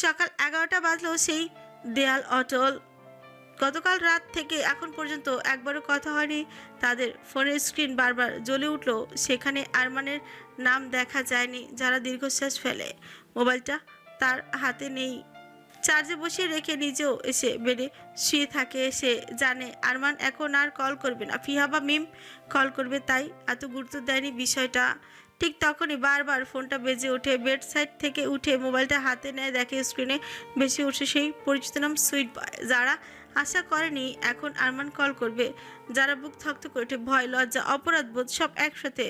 সকাল 11টা বাজলো, সেই দেয়াল অটল। গতকাল রাত থেকে এখন পর্যন্ত একবারও কথা হয়নি তাদের। ফোনের স্ক্রিন বারবার জ্বলে উঠল, সেখানে আরমানের নাম দেখা যায়নি। যারা দীর্ঘশ্বাস ফেলে। মোবাইলটা তার হাতে নেই, চার্জে বসিয়ে রেখে নিজেও এসে বেডে শুয়ে থাকে। সে জানে আরমান এখন আর কল করবে না, ফিহা বা মিম কল করবে, তাই এত গুরুত্ব দেয়নি বিষয়টা। ঠিক তখনই বারবার ফোনটা বেজে ওঠে। বেড সাইড থেকে উঠে মোবাইলটা হাতে নেয়, দেখে স্ক্রিনে বেশি উঠছে সেই পরিচিত নাম সুইট বয়। যারা আশা করেনি এখন আরমান কল করবে, যারা বুক থকথক করে ওঠে, ভয়, লজ্জা, অপরাধবোধ সব একসাথে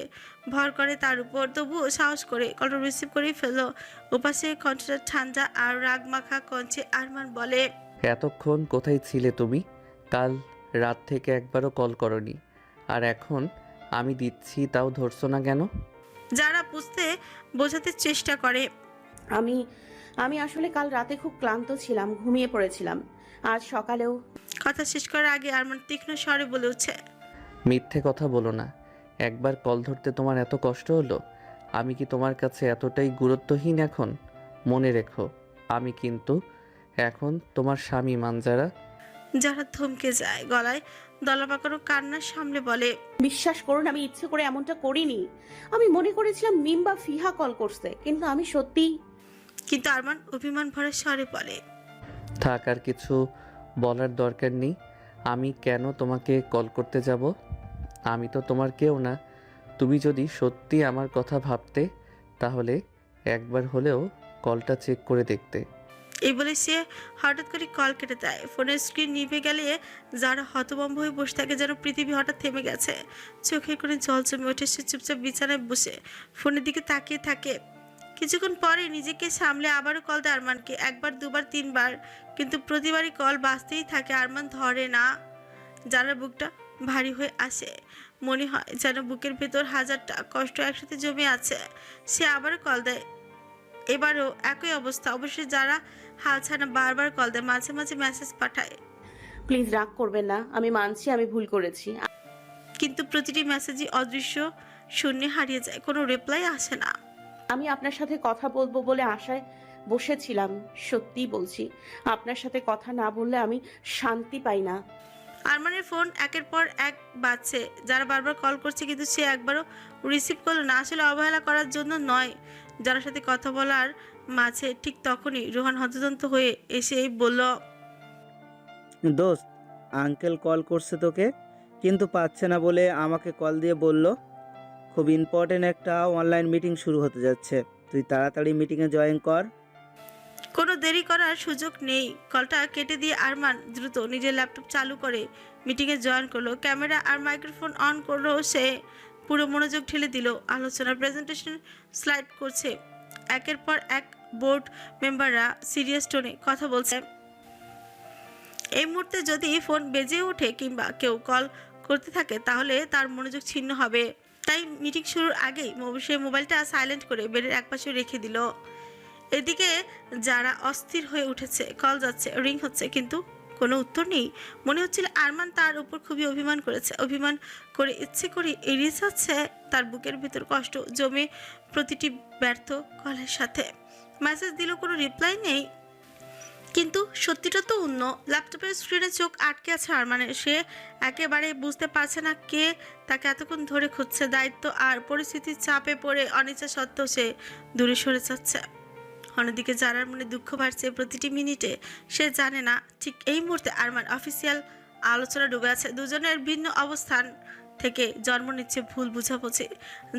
ভর করে তার উপর। তবুও সাহস করে কলটা রিসিভ করেই ফেলল। ওপাশে কণ্ঠটা ঠান্ডা আর রাগ মাখা কঞ্চে আরমান বলে, এতক্ষণ কোথায় ছিলে তুমি? কাল রাত থেকে একবারও কল করনি, আর এখন আমি দিচ্ছি তাও ধরছো না কেন? যারা বুঝতে বোঝাতে চেষ্টা করে। আমি আমি আসলে কাল রাতে খুব ক্লান্ত ছিলাম, ঘুমিয়ে পড়েছিলাম। আজ সকালেও কথা শেষ করার আগে আরমান তীক্ষ্ণ স্বরে বলে উঠছে, মিথ্যে কথা বলো না। একবার কল ধরতে তোমার এত কষ্ট হলো? আমি কি তোমার কাছে এতটাই গুরুত্বহীন এখন? মনে রেখো, আমি কিন্তু এখন তোমার স্বামী মানজারা। যারা থমকে যায়, গলায় দলা পাকানো কান্নার সামনে বলে, বিশ্বাস করুন, আমি ইচ্ছে করে এমনটা করিনি। আমি মনে করেছিলাম মিম বা ফিহা কল করছে, কিন্তু আমি সত্যি। কিন্তু আরমান অভিমান ভরা স্বরে বলে, থাক, আর কিছু বলার দরকার নেই। আমি কেন তোমাকে কল করতে যাব? আমি তো তোমার কেউ না। তুমি যদি সত্যি আমার কথা ভাবতে, তাহলে একবার হলেও কলটা চেক করে দেখতে। এই বলে সে হঠাৎ করে কল কেটে দেয়। ফোনের স্ক্রিন নিভে গেলে যারা হতভম্ব হয়ে বসে থাকে, যেন পৃথিবী হঠাৎ থেমে গেছে। চোখে করে জল জমে ওঠে। সে চুপচাপ বিছানায় বসে ফোনের দিকে তাকিয়ে থাকে। কিছুক্ষণ পরে নিজেকে সামলে আবারও কল দেয় আরমানকে। একবার, দুবার, তিনবার, কিন্তু প্রতিবারই কল বাজতেই থাকে। আরমান ধরে না। যারা বুকটা ভারী হয়ে আসে, মনে হয় যেন বুকের ভেতর হাজারটা কষ্ট একসাথে জমে আছে। সে আবারও কল দেয়, এবারও একই অবস্থা। অবশ্যই যারা হাল ছাড়া বারবার কল দেয়, মাঝে মাঝে মেসেজ পাঠায়, প্লিজ রাগ করবেন না, আমি মানছি আমি ভুল করেছি। কিন্তু প্রতিটি মেসেজই অদৃশ্য শূন্যে হারিয়ে যায়, কোনো রিপ্লাই আসে না। আমি আপনার সাথে কথা বলবো বলে আশায় বসেছিলাম। সত্যি বলছি, আপনার সাথে কথা না বললে আমি শান্তি পাই না। আরমানের ফোন একের পর এক বাজছে। যারা বারবার কল করছে, কিন্তু সে একবারও রিসিভ করলো না। আসলে অবহেলা করার জন্য নয়, যার সাথে কথা বলার মাঝে। ঠিক তখনই রোহান হতদন্ত হয়ে এসে বলল, দোস্ত, আঙ্কেল কল করছে তোকে, কিন্তু পাচ্ছে না বলে আমাকে কল দিয়ে বলল খুব ইম্পর্টেন্ট একটা অনলাইন মিটিং শুরু হতে যাচ্ছে, তুই তাড়াতাড়ি মিটিংয়ে জয়েন কর। কোনো দেরি করার সুযোগ নেই। কলটা কেটে দিয়ে আরমান দ্রুত নিজের ল্যাপটপ চালু করে মিটিংয়ে জয়েন করলো। ক্যামেরা আর মাইক্রোফোন অন করলো। সে পুরো মনোযোগ ঢেলে দিল। আলোচনা, প্রেজেন্টেশন স্লাইড করছে। একের পর এক বোর্ড মেম্বাররা সিরিয়াস টোনে কথা বলছে। এই মুহূর্তে যদি ফোন বেজে ওঠে কিংবা কেউ কল করতে থাকে, তাহলে তার মনোযোগ ছিন্ন হবে। তাই মিটিং শুরুর আগেই সে মোবাইলটা সাইলেন্ট করে বেডের একপাশে রেখে দিল। এদিকে যারা অস্থির হয়ে উঠেছে। কল যাচ্ছে, রিং হচ্ছে, কিন্তু কোনো উত্তর নেই। মনে হচ্ছিল আরমান তার উপর খুবই অভিমান করেছে। অভিমান করে ইচ্ছে করে এড়িয়ে যাচ্ছে। তার বুকের ভিতর কষ্ট জমে প্রতিটি ব্যর্থ কলের সাথে। মেসেজ দিল, কোনো রিপ্লাই নেই। কিন্তু সত্যিটা তো অন্য। ল্যাপটপের স্ক্রিনে চোখ আটকে আছে আরমানের। সে একেবারে বুঝতে পারছে না কে তাকে এতক্ষণ ধরে খুঁজছে। দায়িত্ব আর পরিস্থিতির চাপে পড়ে অনিচ্ছা সত্ত্বেও সে দূরে সরে যাচ্ছে। অন্যদিকে যারার মনে দুঃখ বাড়ছে প্রতিটি মিনিটে। সে জানে না ঠিক এই মুহূর্তে আরমান অফিসিয়াল আলোচনা ডুবে আছে। দুজনের ভিন্ন অবস্থান থেকে জন্ম নিচ্ছে ভুল বুঝাবুঝি।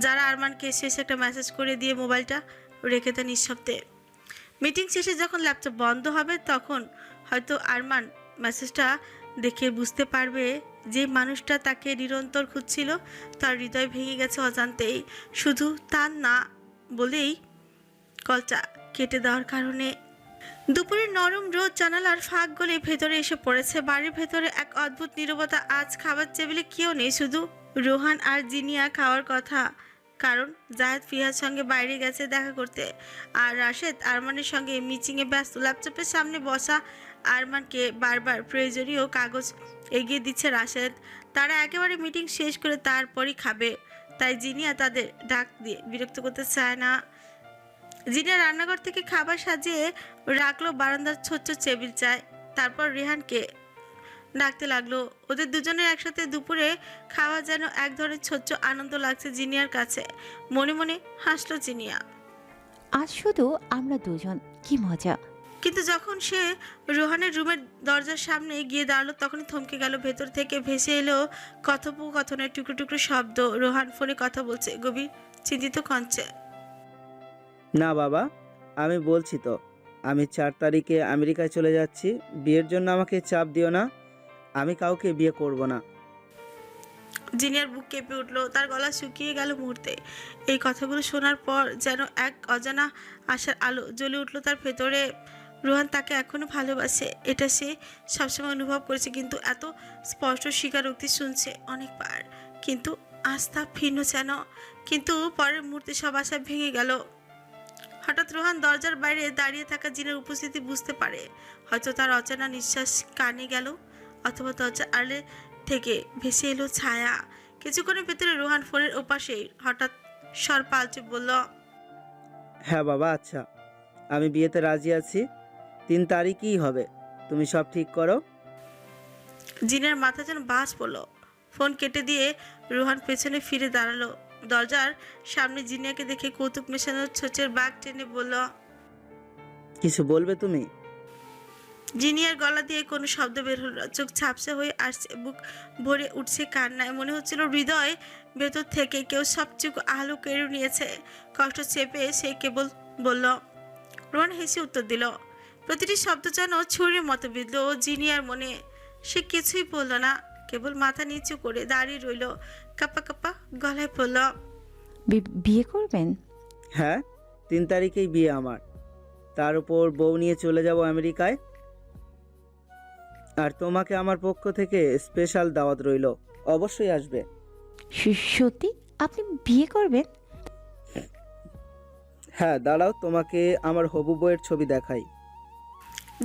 যারা আরমানকে শেষ একটা মেসেজ করে দিয়ে মোবাইলটা রেখে দেয় নিঃশব্দে। মিটিং শেষে যখন ল্যাপটপ বন্ধ হবে, তখন হয়তো আরমান মেসেজটা দেখে বুঝতে পারবে যে মানুষটা তাকে নিরন্তর খুঁজছিল তার হৃদয় ভেঙে গেছে অজান্তেই। শুধু তার না বলেই কলটা কেটে দেওয়ার কারণে। দুপুরের নরম রোদ জানালার ফাঁক গলে ভেতরে এসে পড়েছে। বাড়ির ভেতরে এক অদ্ভুত নীরবতা। আজ খাবার টেবিলে কেউ নেই, শুধু রোহান আর জিনিয়া। খাওয়ার কথা, কারণ জায়েদ ফিহার সঙ্গে বাইরে গেছে দেখা করতে, আর রাশেদ আরমানের সঙ্গে মিটিংয়ে ব্যস্ত। ল্যাপটপের সামনে বসা আরমানকে বারবার প্রয়োজনীয় কাগজ এগিয়ে দিচ্ছে রাশেদ। তারা একেবারে মিটিং শেষ করে তারপরই খাবে, তাই জিনিয়া তাদের ডাক দিয়ে বিরক্ত করতে চায় না। জিনিয়া রান্নাঘর থেকে খাবার সাজিয়ে রাখলো বারান্দার ছোট্ট টেবিল চায়। তারপর রেহানকে ডাকতে লাগলো। ওদের দুজনের একসাথে দুপুরে খাওয়া যেন এক ধরনের ছোট্ট আনন্দ লাগছে জিনিয়ার কাছে। মনে মনে হাসলো জিনিয়া। আজ শুধু আমরা দুজন, কি মজা। কিন্তু যখন সে রোহানের রুমের দরজার সামনে গিয়ে দাঁড়ালো তখনই থমকে গেল। ভেতর থেকে ভেসে এলো কথোপকথনের টুকরো টুকরো শব্দ। রোহান ফোনে কথা বলছে গভীর চিন্তিত কণ্ঠে। না বাবা, আমি বলছি তো, আমি 4 তারিখে আমেরিকায় চলে যাচ্ছি। বিয়ের জন্য আমাকে চাপ দিও না, আমি কাউকে বিয়ে করব না। জিনিয়ার বুক কেঁপে উঠলো, তার গলা শুকিয়ে গেল মুহূর্তে। এই কথাগুলো শোনার পর যেন এক অজানা আশার আলো জ্বলে উঠলো তার ভেতরে। রোহান তাকে এখনো ভালোবাসে, এটা সে সবসময় অনুভব করেছে, কিন্তু এত স্পষ্ট স্বীকারোক্তি শুনছে অনেকবার। কিন্তু আস্থা ভিন্ন যেন। কিন্তু পরের মুহূর্তে সব আশা ভেঙে গেল। হঠাৎ রোহান দরজার বাইরে দাঁড়িয়ে থাকা জিনের উপস্থিতি বুঝতে পারে। হয়তো তার অচেনা নিঃশ্বাস কানে গেল, অথবা দরজার আড়ে থেকে ভেসে এলো ছায়া। কিছুক্ষণের ভেতরে রোহান ফোনের ওপাশেই হঠাৎ স্বর পাল্টে বলল, হ্যাঁ বাবা, আচ্ছা, আমি বিয়েতে রাজি আছি। 3 তারিখই হবে, তুমি সব ঠিক করো। জিনের মাথা যেন বাজ পড়ল। ফোন কেটে দিয়ে রোহান পেছনে ফিরে দাঁড়ালো। দরজার সামনে জিনিয়াকে দেখে কৌতুক মেশানো ছোচের বাঘ টেনে বলল, কিছু বলবে তুমি? জিনিয়ার গলা দিয়ে কোনো শব্দ বের হলো না। চোখ ঝাপসা হয়ে আসছে, বুক ভরে উঠছে কান্নায়। মনে হচ্ছিল হৃদয় ভেতর থেকে কেউ সবচেয়ে আলো কেড়ে নিয়েছে। কষ্ট চেপে সে কেবল বলল। রোহান হেসে উত্তর দিল। প্রতিটি শব্দ যেন ছুরির মতো বিঁধল জিনিয়ার মনে। সে কিছুই বলল না, কেবল মাথা নিচু করে দাঁড়িয়ে রইল। কাপা কাপা গলায় বলল, বিয়ে করবেন? হ্যাঁ, 3 তারিখেই বিয়ে আমার। তার উপর বউ নিয়ে চলে যাব আমেরিকায়। আর তোমাকে আমার পক্ষ থেকে স্পেশাল দাওয়াত রইল, অবশ্যই আসবে। সত্যি আপনি বিয়ে করবেন? হ্যাঁ, দাঁড়াও, তোমাকে আমার হবু বউয়ের ছবি দেখাই।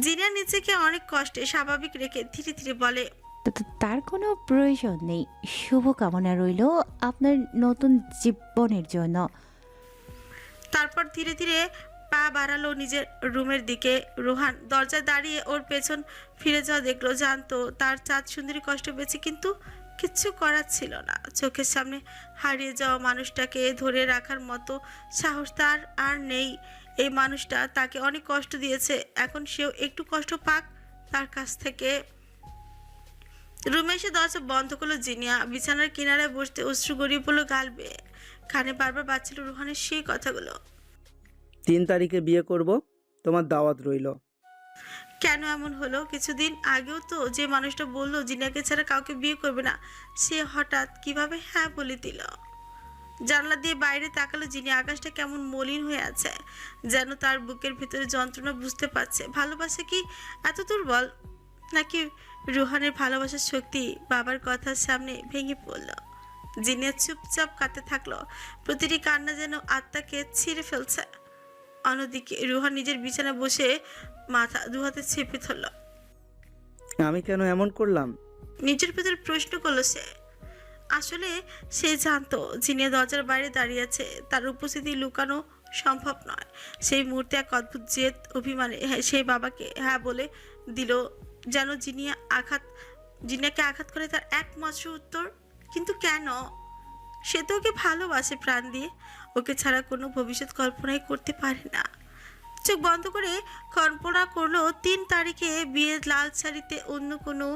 জিনিয়া নিজেকে অনেক কষ্টে স্বাভাবিক রেখে ধীরে ধীরে বলে, তার কোনো প্রয়োজন নেই। শুভকামনা রইল আপনার নতুন জীবনের জন্য। তারপর ধীরে ধীরে পা বাড়ালো নিজের রুমের দিকে। রোহান দরজায় দাঁড়িয়ে ওর পেছন ফিরে যাওয়া দেখলো। জানতো তার চাঁদ সুন্দরী কষ্ট পেয়েছে, কিন্তু কিচ্ছু করার ছিল না। চোখের সামনে হারিয়ে যাওয়া মানুষটাকে ধরে রাখার মতো সাহস তার আর নেই। এই মানুষটা তাকে অনেক কষ্ট দিয়েছে, এখন সেও একটু কষ্ট পাক তার কাছ থেকে। রুমে এসে দরজা বন্ধ করলো জিনিয়া। বিছানার কিনারে বসতে অশ্রু গড়িয়ে পড়লো গাল বেয়ে। কানে বারবার বাজছিল রোহানের সেই কথাগুলো। 3 তারিখে বিয়ে করব, তোমার দাওয়াত রইল। কেন এমন হলো? কিছুদিন আগেও তো যে মানুষটা বললো জিনিয়াকে ছাড়া কাউকে বিয়ে করবে না, সে হঠাৎ কিভাবে হ্যাঁ বলে দিল? জানলা দিয়ে বাইরে তাকালো জিনিয়া। আকাশটা কেমন মলিন হয়ে আছে, যেন তার বুকের ভিতরে যন্ত্রণা বুঝতে পারছে। ভালোবাসা কি এত দুর্বল, নাকি রোহানের ভালোবাসার শক্তি বাবার কথার সামনে ভেঙে পড়ল? জিনিয়া চুপচাপ কাঁদতে থাকলো। প্রতিটি কান্না যেন আত্মাকে ছিঁড়ে ফেলছে। অন্যদিকে রোহান নিজের বিছানায় বসে মাথা দুহাতে চেপে ধরল। আমি কেন এমন করলাম? নিজের ভেতর প্রশ্ন করলো সে। আসলে সে জানতো জিনিয়া দরজার বাইরে দাঁড়িয়ে আছে, তার উপস্থিতি লুকানো সম্ভব নয়। সেই মুহূর্তে এক অদ্ভুত জেদ অভিমানে সেই বাবাকে হ্যাঁ বলে দিল, যেন জিনিয়াকে আঘাত করে তার একমাত্র উত্তর। কিন্তু কেন? সে তো ওকে ভালোবাসে প্রাণ দিয়ে, ওকে ছাড়া কোনো ভবিষ্যৎ কল্পনাই করতে পারে না। চোখ বন্ধ করে কল্পনা করলো 3 তারিখে বিয়ের লাল শাড়িতে অন্য কোনো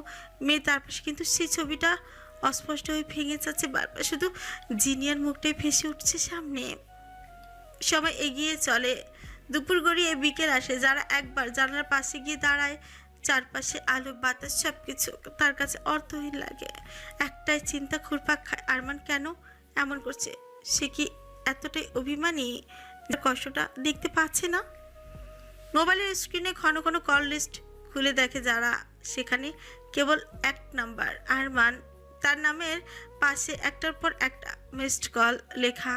মেয়ে তার পাশে, কিন্তু সেই ছবিটা অস্পষ্ট হয়ে ভেঙে যাচ্ছে বারবার। শুধু জিনিয়ার মুখটাই ভেসে উঠছে সামনে। সময় এগিয়ে চলে, দুপুর গড়িয়ে বিকেল আসে। যারা একবার জানালার পাশে গিয়ে দাঁড়ায়, চারপাশে আলো বাতাস সবকিছু তার কাছে অর্থহীন লাগে। একটাই চিন্তা ঘুরপাক খায়, আরমান কেন এমন করছে? সে কি এতটাই অভিমানী যে কষ্টটা দেখতে পাচ্ছে না? মোবাইলের স্ক্রিনে ঘন ঘন কল লিস্ট খুলে দেখে যারা, সেখানে কেবল এক নাম্বার আরমান। তার নামের পাশে একটার পর একটা মিসড কল লেখা।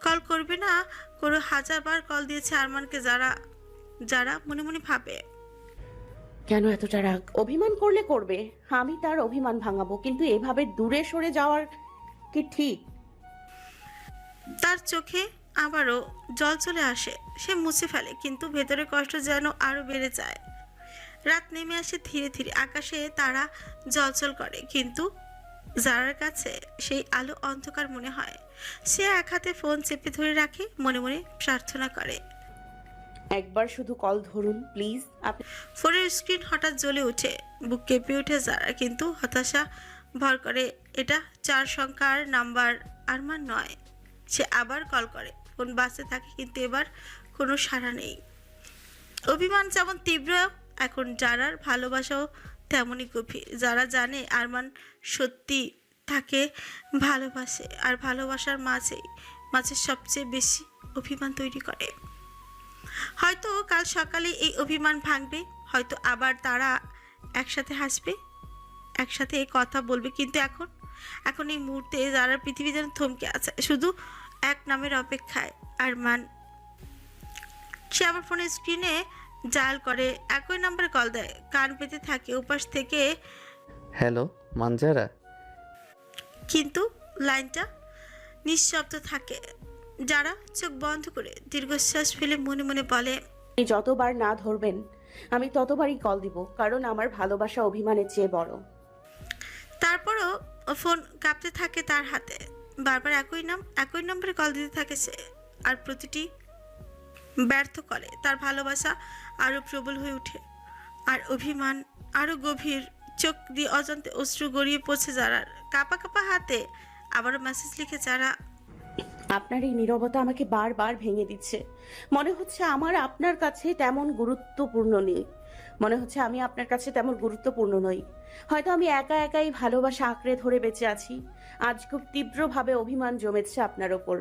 কল করবে না করে 1000বার কল দিয়েছে আরমানকে যারা মনে মনে ভাবে, কেন এতটা রাগ? অভিমান করলে করবে, আমি তার অভিমান ভাঙাবো, কিন্তু এভাবে দূরে সরে যাওয়ার কি ঠিক? তার চোখে আবারও জল চলে আসে। সে মুছে ফেলে, কিন্তু ভেতরে কষ্ট যেন আরো বেড়ে যায়। রাত নেমে আসে ধীরে ধীরে, আকাশে তারা জলজল করে, কিন্তু জারার কাছে সেই আলো অন্ধকার মনে হয়। সে এক হাতে ফোন চেপে ধরে রাখে, মনে মনে প্রার্থনা করে। একবার শুধু কল ধরুন প্লিজ। আপনি ফোনের স্ক্রিন হঠাৎ জ্বলে ওঠে, বুক কেঁপে ওঠে যারা, কিন্তু হতাশা ভর করে। এটা 4 সংখ্যার নাম্বার, আরমান নয়। সে আবার কল করে, ফোন বাজতে থাকে, কিন্তু এবার কোনো সাড়া নেই। অভিমান যেমন তীব্র, এখন যারার ভালোবাসাও তেমনই গভীর। যারা জানে আরমান সত্যি তাকে ভালোবাসে, আর ভালোবাসার মাঝে মাঝে সবচেয়ে বেশি অভিমান তৈরি করে। হয়তো কাল সকালে এই অভিমান ভাঙবে, হয়তো আবার তারা একসাথে হাসবে, একসাথে কথা বলবে, কিন্তু এখন এই মুহূর্তে যারা পৃথিবী যেন থমকে আছে, শুধু এক নামের অপেক্ষায়, আরমান। সে আবার ফোনের স্ক্রিনে ডায়াল করে, একই নাম্বারে কল দেয়, কান পেতে থাকে ওপাশ থেকে, হ্যালো মানজারা। কিন্তু লাইনটা নিঃশব্দ থাকে। যারা চোখ বন্ধ করে দীর্ঘশ্বাস ফেলে মনে মনে বলে, যতবার না ধরবেন আমি ততবারই কল দিব, কারণ আমার ভালোবাসা অভিমানের চেয়ে বড়। তারপরও ফোন কাঁপতে থাকে তার হাতে। বারবার একই নম্বরে কল দিতে থাকে সে, আর প্রতিটি ব্যর্থ করে। তার ভালোবাসা আরো প্রবল হয়ে ওঠে, আর অভিমান আরো গভীর। চোখ দিয়ে অজান্তে অশ্রু গড়িয়ে পড়ছে যারার। কাঁপা কাঁপা হাতে আবারও মেসেজ লিখে যারা, আপনার এই নীরবতা আমাকে বারবার ভেঙে দিচ্ছে। মনে হচ্ছে আমার আপনার কাছে তেমন গুরুত্বপূর্ণ নেই। মনে হচ্ছে আমি আপনার কাছে তেমন গুরুত্বপূর্ণ নই। হয়তো আমি একা একাই ভালোবাসা আঁকড়ে ধরে বেঁচে আছি। আজ খুব তীব্রভাবে অভিমান জমেছে আপনার ওপর।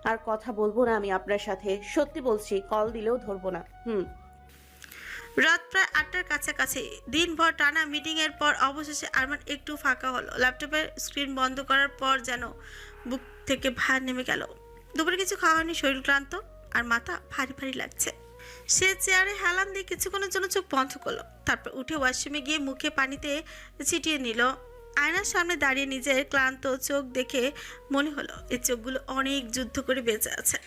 আর কথা বলবো না আমি আপনার সাথে, সত্যি বলছি, কল দিলেও ধরবো না। রাত প্রায় 8টার কাছাকাছি। দিনভর টানা মিটিংয়ের পর অবশেষে আরমান একটু ফাঁকা হলো। ল্যাপটপের স্ক্রিন বন্ধ করার পর যেন বুক থেকে ভার নেমে গেল। দুপুরে কিছু খাওয়া হয়নি, শরীর ক্লান্ত আর মাথা ভারী ভারী লাগছে। সে চেয়ারে হেলান দিয়ে কিছুক্ষণের জন্য চোখ বন্ধ করলো, তারপর উঠে ওয়াশরুমে গিয়ে মুখে পানিতে ছিটিয়ে নিল। আয়নার সামনে দাঁড়িয়ে নিজের ক্লান্ত চোখ দেখে মনে হলো এই চোখগুলো অনেক যুদ্ধ করে বেঁচে আছে।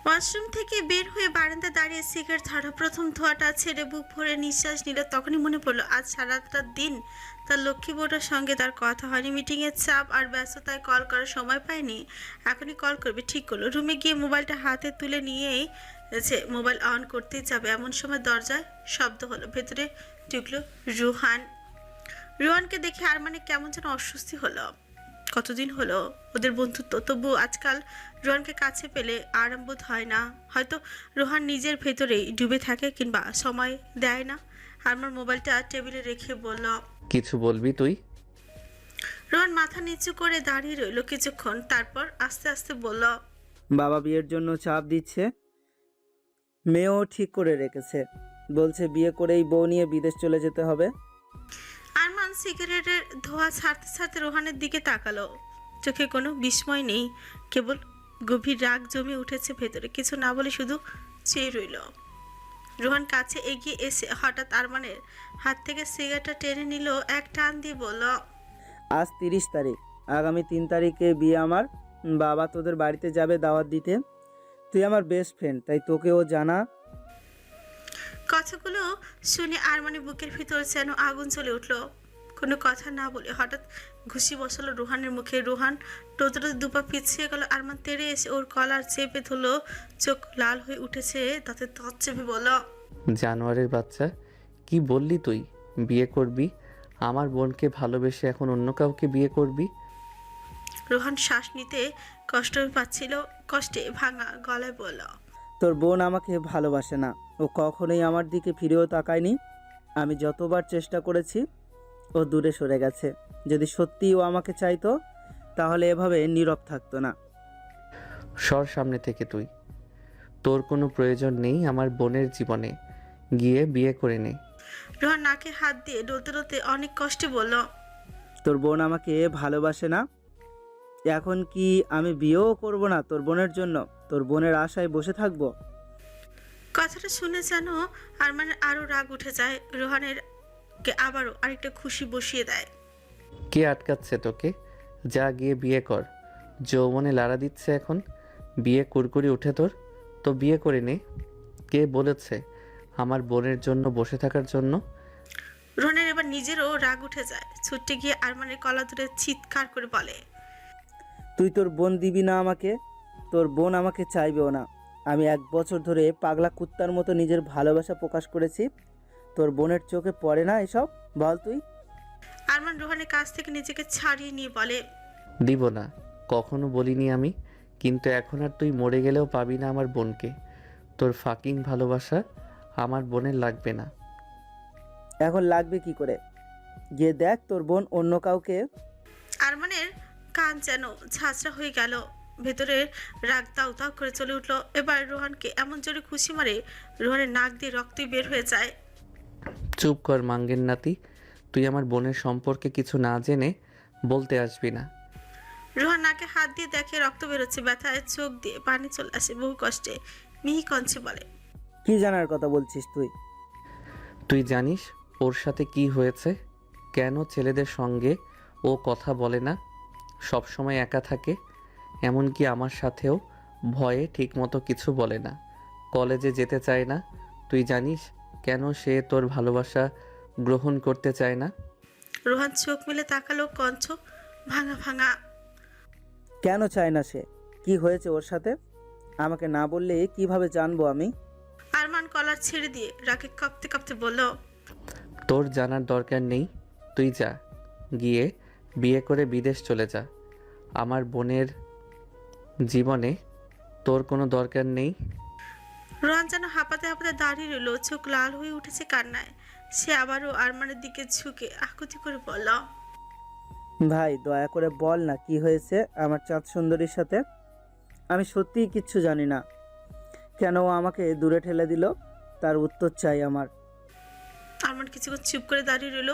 ওয়াশরুম থেকে বের হয়ে বারান্দা দাঁড়িয়ে সিগারেট ধরা, প্রথম ধোঁয়াটা ছেড়ে বুক ভরে নিঃশ্বাস নিল। তখনই মনে পড়লো আজ সারাটা দিন তার লক্ষ্মী বউটার সঙ্গে তার কথা হয়নি। মিটিংয়ের চাপ আর ব্যস্ততায় কল করার সময় পায়নি। এখনই কল করবে ঠিক করলো। রুমে গিয়ে মোবাইলটা হাতে তুলে নিয়েই মোবাইল অন করতেই যাবে, এমন সময় দরজায় শব্দ হলো। ভেতরে ঢুকলো রুহানকে দেখে আরমানে কেমন যেন অস্বস্তি হলো। কতদিন হলো ওদের বন্ধুত্ব, তবু আজকাল রোহানকে কাছে পেলে আরাম বোধ হয় না। হয়তো রোহান নিজের ভেতরেই ডুবে থাকে, কিংবা সময় দেয় না। আরমান মোবাইলটা টেবিলে রেখে বলল, কিছু বলবি তুই? রোহান মাথা নিচু করে দাঁড়িয়ে রইল কিছুক্ষণ, তারপর আস্তে আস্তে বলল, বাবা বিয়ের জন্য চাপ দিচ্ছে। মেয়েও ঠিক করে রেখেছে, বলছে বিয়ে করেই বউ নিয়ে বিদেশ চলে যেতে হবে। আরমান সিগারেটের ধোঁয়া ছাড়তে ছাড়তে রোহানের দিকে তাকালো। চোখে কোনো বিস্ময় নেই, কেবল গভীর রাগ জমে উঠেছে ভেতরে। কিছু না বলে শুধু চেয়ে রইল। রোহান কাছে এগিয়ে এসে হঠাৎ আরমানের হাত থেকে সিগারেটটা টেনে নিল, এক টান দিয়ে বলল, আজ 30 তারিখ, আগামী 3 তারিখে বিয়ে আমার। বাবা তোদের বাড়িতে যাবে দাওয়াত দিতে। তুই আমার বেস্ট ফ্রেন্ড, তাই তোকেও জানা। কথাগুলো শুনে আরমানের বুকের ভিতর যেন আগুন জ্বলে উঠল। কোনো কথা না বলে হঠাৎ ঘুষি বসালো রোহানের মুখে। রোহান টোতরে দুপা পিছিয়ে গেল। আরমান তেড়ে এসে ওর কলার চেপে ধরলো, চোখ লাল হয়ে উঠেছে, তাতে তৎ চেপে বলল, জানোয়ারের বাচ্চা, কি বললি তুই? বিয়ে করবি? আমার বোনকে ভালোবেসে এখন অন্য কাউকে বিয়ে করবি? রোহান শ্বাস নিতে কষ্ট পাচ্ছিল, কষ্টে ভাঙা গলায় বলল, তোর বোন আমাকে ভালোবাসে না। ও কখনোই আমার দিকে ফিরেও তাকায়নি। আমি যতবার চেষ্টা করেছি ও দূরে সরে গেছে। যদি সত্যি ও আমাকে চাইতো তাহলে এভাবে নীরব থাকতো না। সর সামনে থেকে তুই। তোর কোনো প্রয়োজন নেই আমার বোনের জীবনে, গিয়ে বিয়ে করে নে। রোহান নাকে হাত দিয়ে ডলতে ডলতে অনেক কষ্টে বলল, তোর বোন আমাকে ভালোবাসে না। এখন কি আমি বিয়েও করব না তোর বোনের জন্য? তোর বোনের আশায় বসে থাকবো? কথাটা শুনে যেন আরমানের আরো রাগ উঠে যায়। রোহানের কে আবারও আরেকটা খুশি বসিয়ে দেয়। কে আটকাচ্ছে তোকে? যা গিয়ে বিয়ে কর। যৌবনে লাড়া দিচ্ছে এখন, বিয়ে কুরকুরি উঠে তোর? তো বিয়ে করে নে। কে বলেছে আমার বোনের জন্য বসে থাকার জন্য? রোহানের এবার নিজেরও রাগ উঠে যায়, ছুটে গিয়ে আরমানের কলা ধরে চিৎকার করে বলে, তুই তোর বোন দিবি না আমাকে? তোর বোন আমাকে চাইবেও না। আমি 1 বছর ধরে পাগলা কুত্তার মতো নিজের ভালোবাসা প্রকাশ করেছি। তোর বোনের চোখে পড়ে না এসব? বল তুই। আরমান রোহানের কাছ থেকে নিজেকে ছাড়িয়ে নিয়ে বলে, দিব না, কখনো বলিনি আমি। কিন্তু এখন আর তুই মরে গেলেও পাবি না আমার বোনকে। তোর ফাকিং ভালোবাসা আমার বোনের লাগবে না। এখন লাগবে কি করে? গিয়ে দেখ তোর বোন অন্য কাউকে। আরমানের কান যেন ঝাঁঝরা হয়ে গেল, ভেতরে রাগ দাউ দাউ করে চলে উঠলো। এবার রোহানকে এমন জোরে খুশি মারে রোহানের নাক দিয়ে রক্তই বের হয়ে যায়। চুপ কর মাঙ্গের নাতি, তুই আমার বোনের সম্পর্কে কিছু না জেনে বলতে আসবি না। রোহান নাকে হাত দিয়ে দেখে রক্ত বেরোচ্ছে, ব্যথায় চোখ দিয়ে পানি চলে আসে বহু কষ্টে। মিহি কঞ্চে বলে, কি জানার কথা বলছিস তুই? তুই জানিস ওর সাথে কি হয়েছে? কেন ছেলেদের সঙ্গে ও কথা বলে না, সব সময় একা থাকে? এমনকি আমার সাথেও ভয়ে ঠিকমতো কিছু বলে না, কলেজে যেতে চায় না। তুই জানিস কেন সে তোর ভালোবাসা গ্রহণ করতে চায় না? রোহান চোখ মেলে তাকালো, কঞ্চ ভাঙা ভাঙা। কেন চায় না সে? কি হয়েছে ওর সাথে? আমাকে না বললে কিভাবে জানবো আমি? আরমান কলার ছেড়ে দিয়ে রাগে কাঁপতে কাঁপতে বলল, তোর জানার দরকার নেই, তুই যা, গিয়ে বিয়ে করে বিদেশ চলে যা। আমার বোনের জীবনে তোর কোনো দরকার নেই। রোহান যেন হাঁপাতে হাঁপাতে দাঁড়িয়ে রইল, চোখ লাল হয়ে উঠেছে কান্নায়। সে আবারও আরমানের দিকে ঝুঁকে আকুতি করে বলল, ভাই দয়া করে বল না কি হয়েছে আমার চাঁদ সুন্দরীর সাথে। আমি সত্যিই কিচ্ছু জানি না। কেন ও আমাকে দূরে ঠেলে দিল? তার উত্তর চাই আমার। আরমান কিছুক্ষণ চুপ করে দাঁড়িয়ে রইল,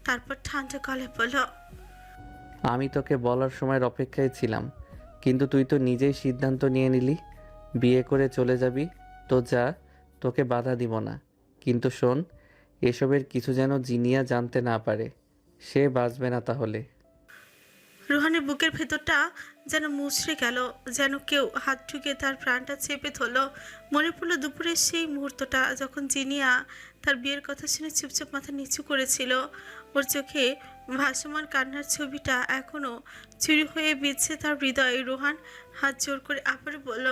তারপর ঠান্ডা গলায় বলল, আমি তোকে বলার সময়ের অপেক্ষায় ছিলাম, কিন্তু তুই তো নিজেই সিদ্ধান্ত নিয়ে নিলি বিয়ে করে চলে যাবি। তো যা, তোকে বাধা দিব না। কিন্তু শোন, এসবের কিছু যেন জিনিয়া জানতে না পারে, সে বাঁচবে না তাহলে। রোহানের বুকের ভেতরটা যেন মুচড়ে গেল, যেন কেউ হাত ঢুকে তার প্রাণটা চেপে ধরল। মনে পড়লো দুপুরের সেই মুহূর্তটা যখন জিনিয়া তার বিয়ের কথা শুনে চুপচাপ মাথা নিচু করেছিল। ওর চোখে ভাসমান কান্নার ছবিটা এখনো চুরি হয়ে বিচ্ছে তার হৃদয়ে। রোহান হাত জোর করে আবার বলল,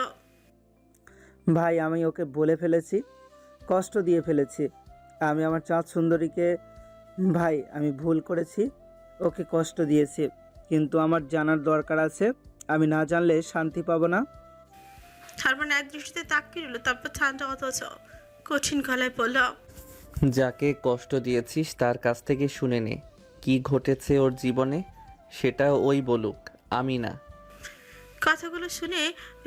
ভাই আমি ওকে বলে ফেলেছি, কষ্ট দিয়ে ফেলেছি। আমি আমার চাঁদ সুন্দরীকে, ভাই আমি ভুল করেছি, ওকে কষ্ট দিয়েছি। কিন্তু আমার জানার দরকার আছে, আমি না জানলে শান্তি পাবো না। আরমান এক দৃষ্টিতে তাকিয়ে রইল, তারপর ঠান্ডা অথচ কঠিন গলায় বলল, যাকে কষ্ট দিয়েছিস তার কাছ থেকে শুনে নে কি ঘটেছে ওর জীবনে, সেটা ওই বলুক, আমি না। কথাগুলো শুনে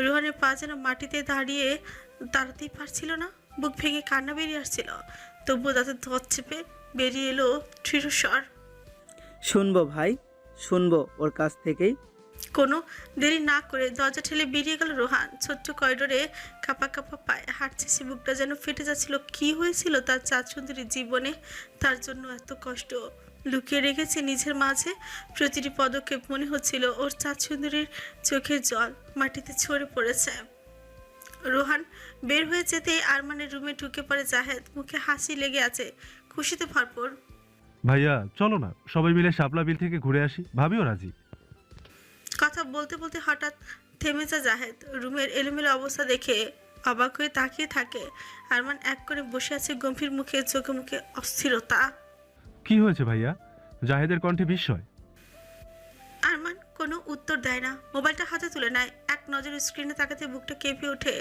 রোহানের পা যেন মাটিতে দাঁড়াতেই পারছিল না, বুক ভেঙে কান্না বেরিয়ে আসছিল। তবুও তাতে ধর চেপে বেরিয়ে এলো দৃঢ়স্বর, শুনবো ভাই, শুনবো ওর কাছ থেকেই। কোনো দেরি না করে দরজা ঠেলে বেরিয়ে গেল রোহান। ছোট্ট করিডোরে কাঁপা কাঁপা পায়ে হাঁটছে সে, বুকটা যেন ফেটে যাচ্ছিল। কি হয়েছিল তার চাঁদ সুন্দরীর জীবনে, তার জন্য এত কষ্ট লুকিয়ে রেখেছে নিজের মাঝে? প্রতিটি পদক্ষেপ মনে হচ্ছিল ওর চাঁদ সুন্দরীর চোখের জল মাটিতে ছড়ে পড়েছে। রোহান বের হয়ে যেতেই আরমানের রুমে ঢুকে পড়ে জাহেদ, মুখে হাসি লেগে আছে, খুশিতে ভরপুর। ভাইয়া চলো না সবাই মিলে শাপলা বিল থেকে ঘুরে আসি, ভাবিও রাজি। কথা বলতে বলতে হঠাৎ থেমে যায় জাহেদ। রুমের এলোমেলো অবস্থা দেখে অবাক হয়ে তাকিয়ে থাকে। আরমান এক করে বসে আছে গম্ভীর মুখে, চোখে মুখে অস্থিরতা। কি হয়েছে ভাইয়া? জাহেদের কণ্ঠে বিস্ময়। আরমান কোনো উত্তর দেয় না, মোবাইলটা হাতে তুলে নেয়। এক নজর স্ক্রিনে তাকাতে বুকটা কেঁপে ওঠে।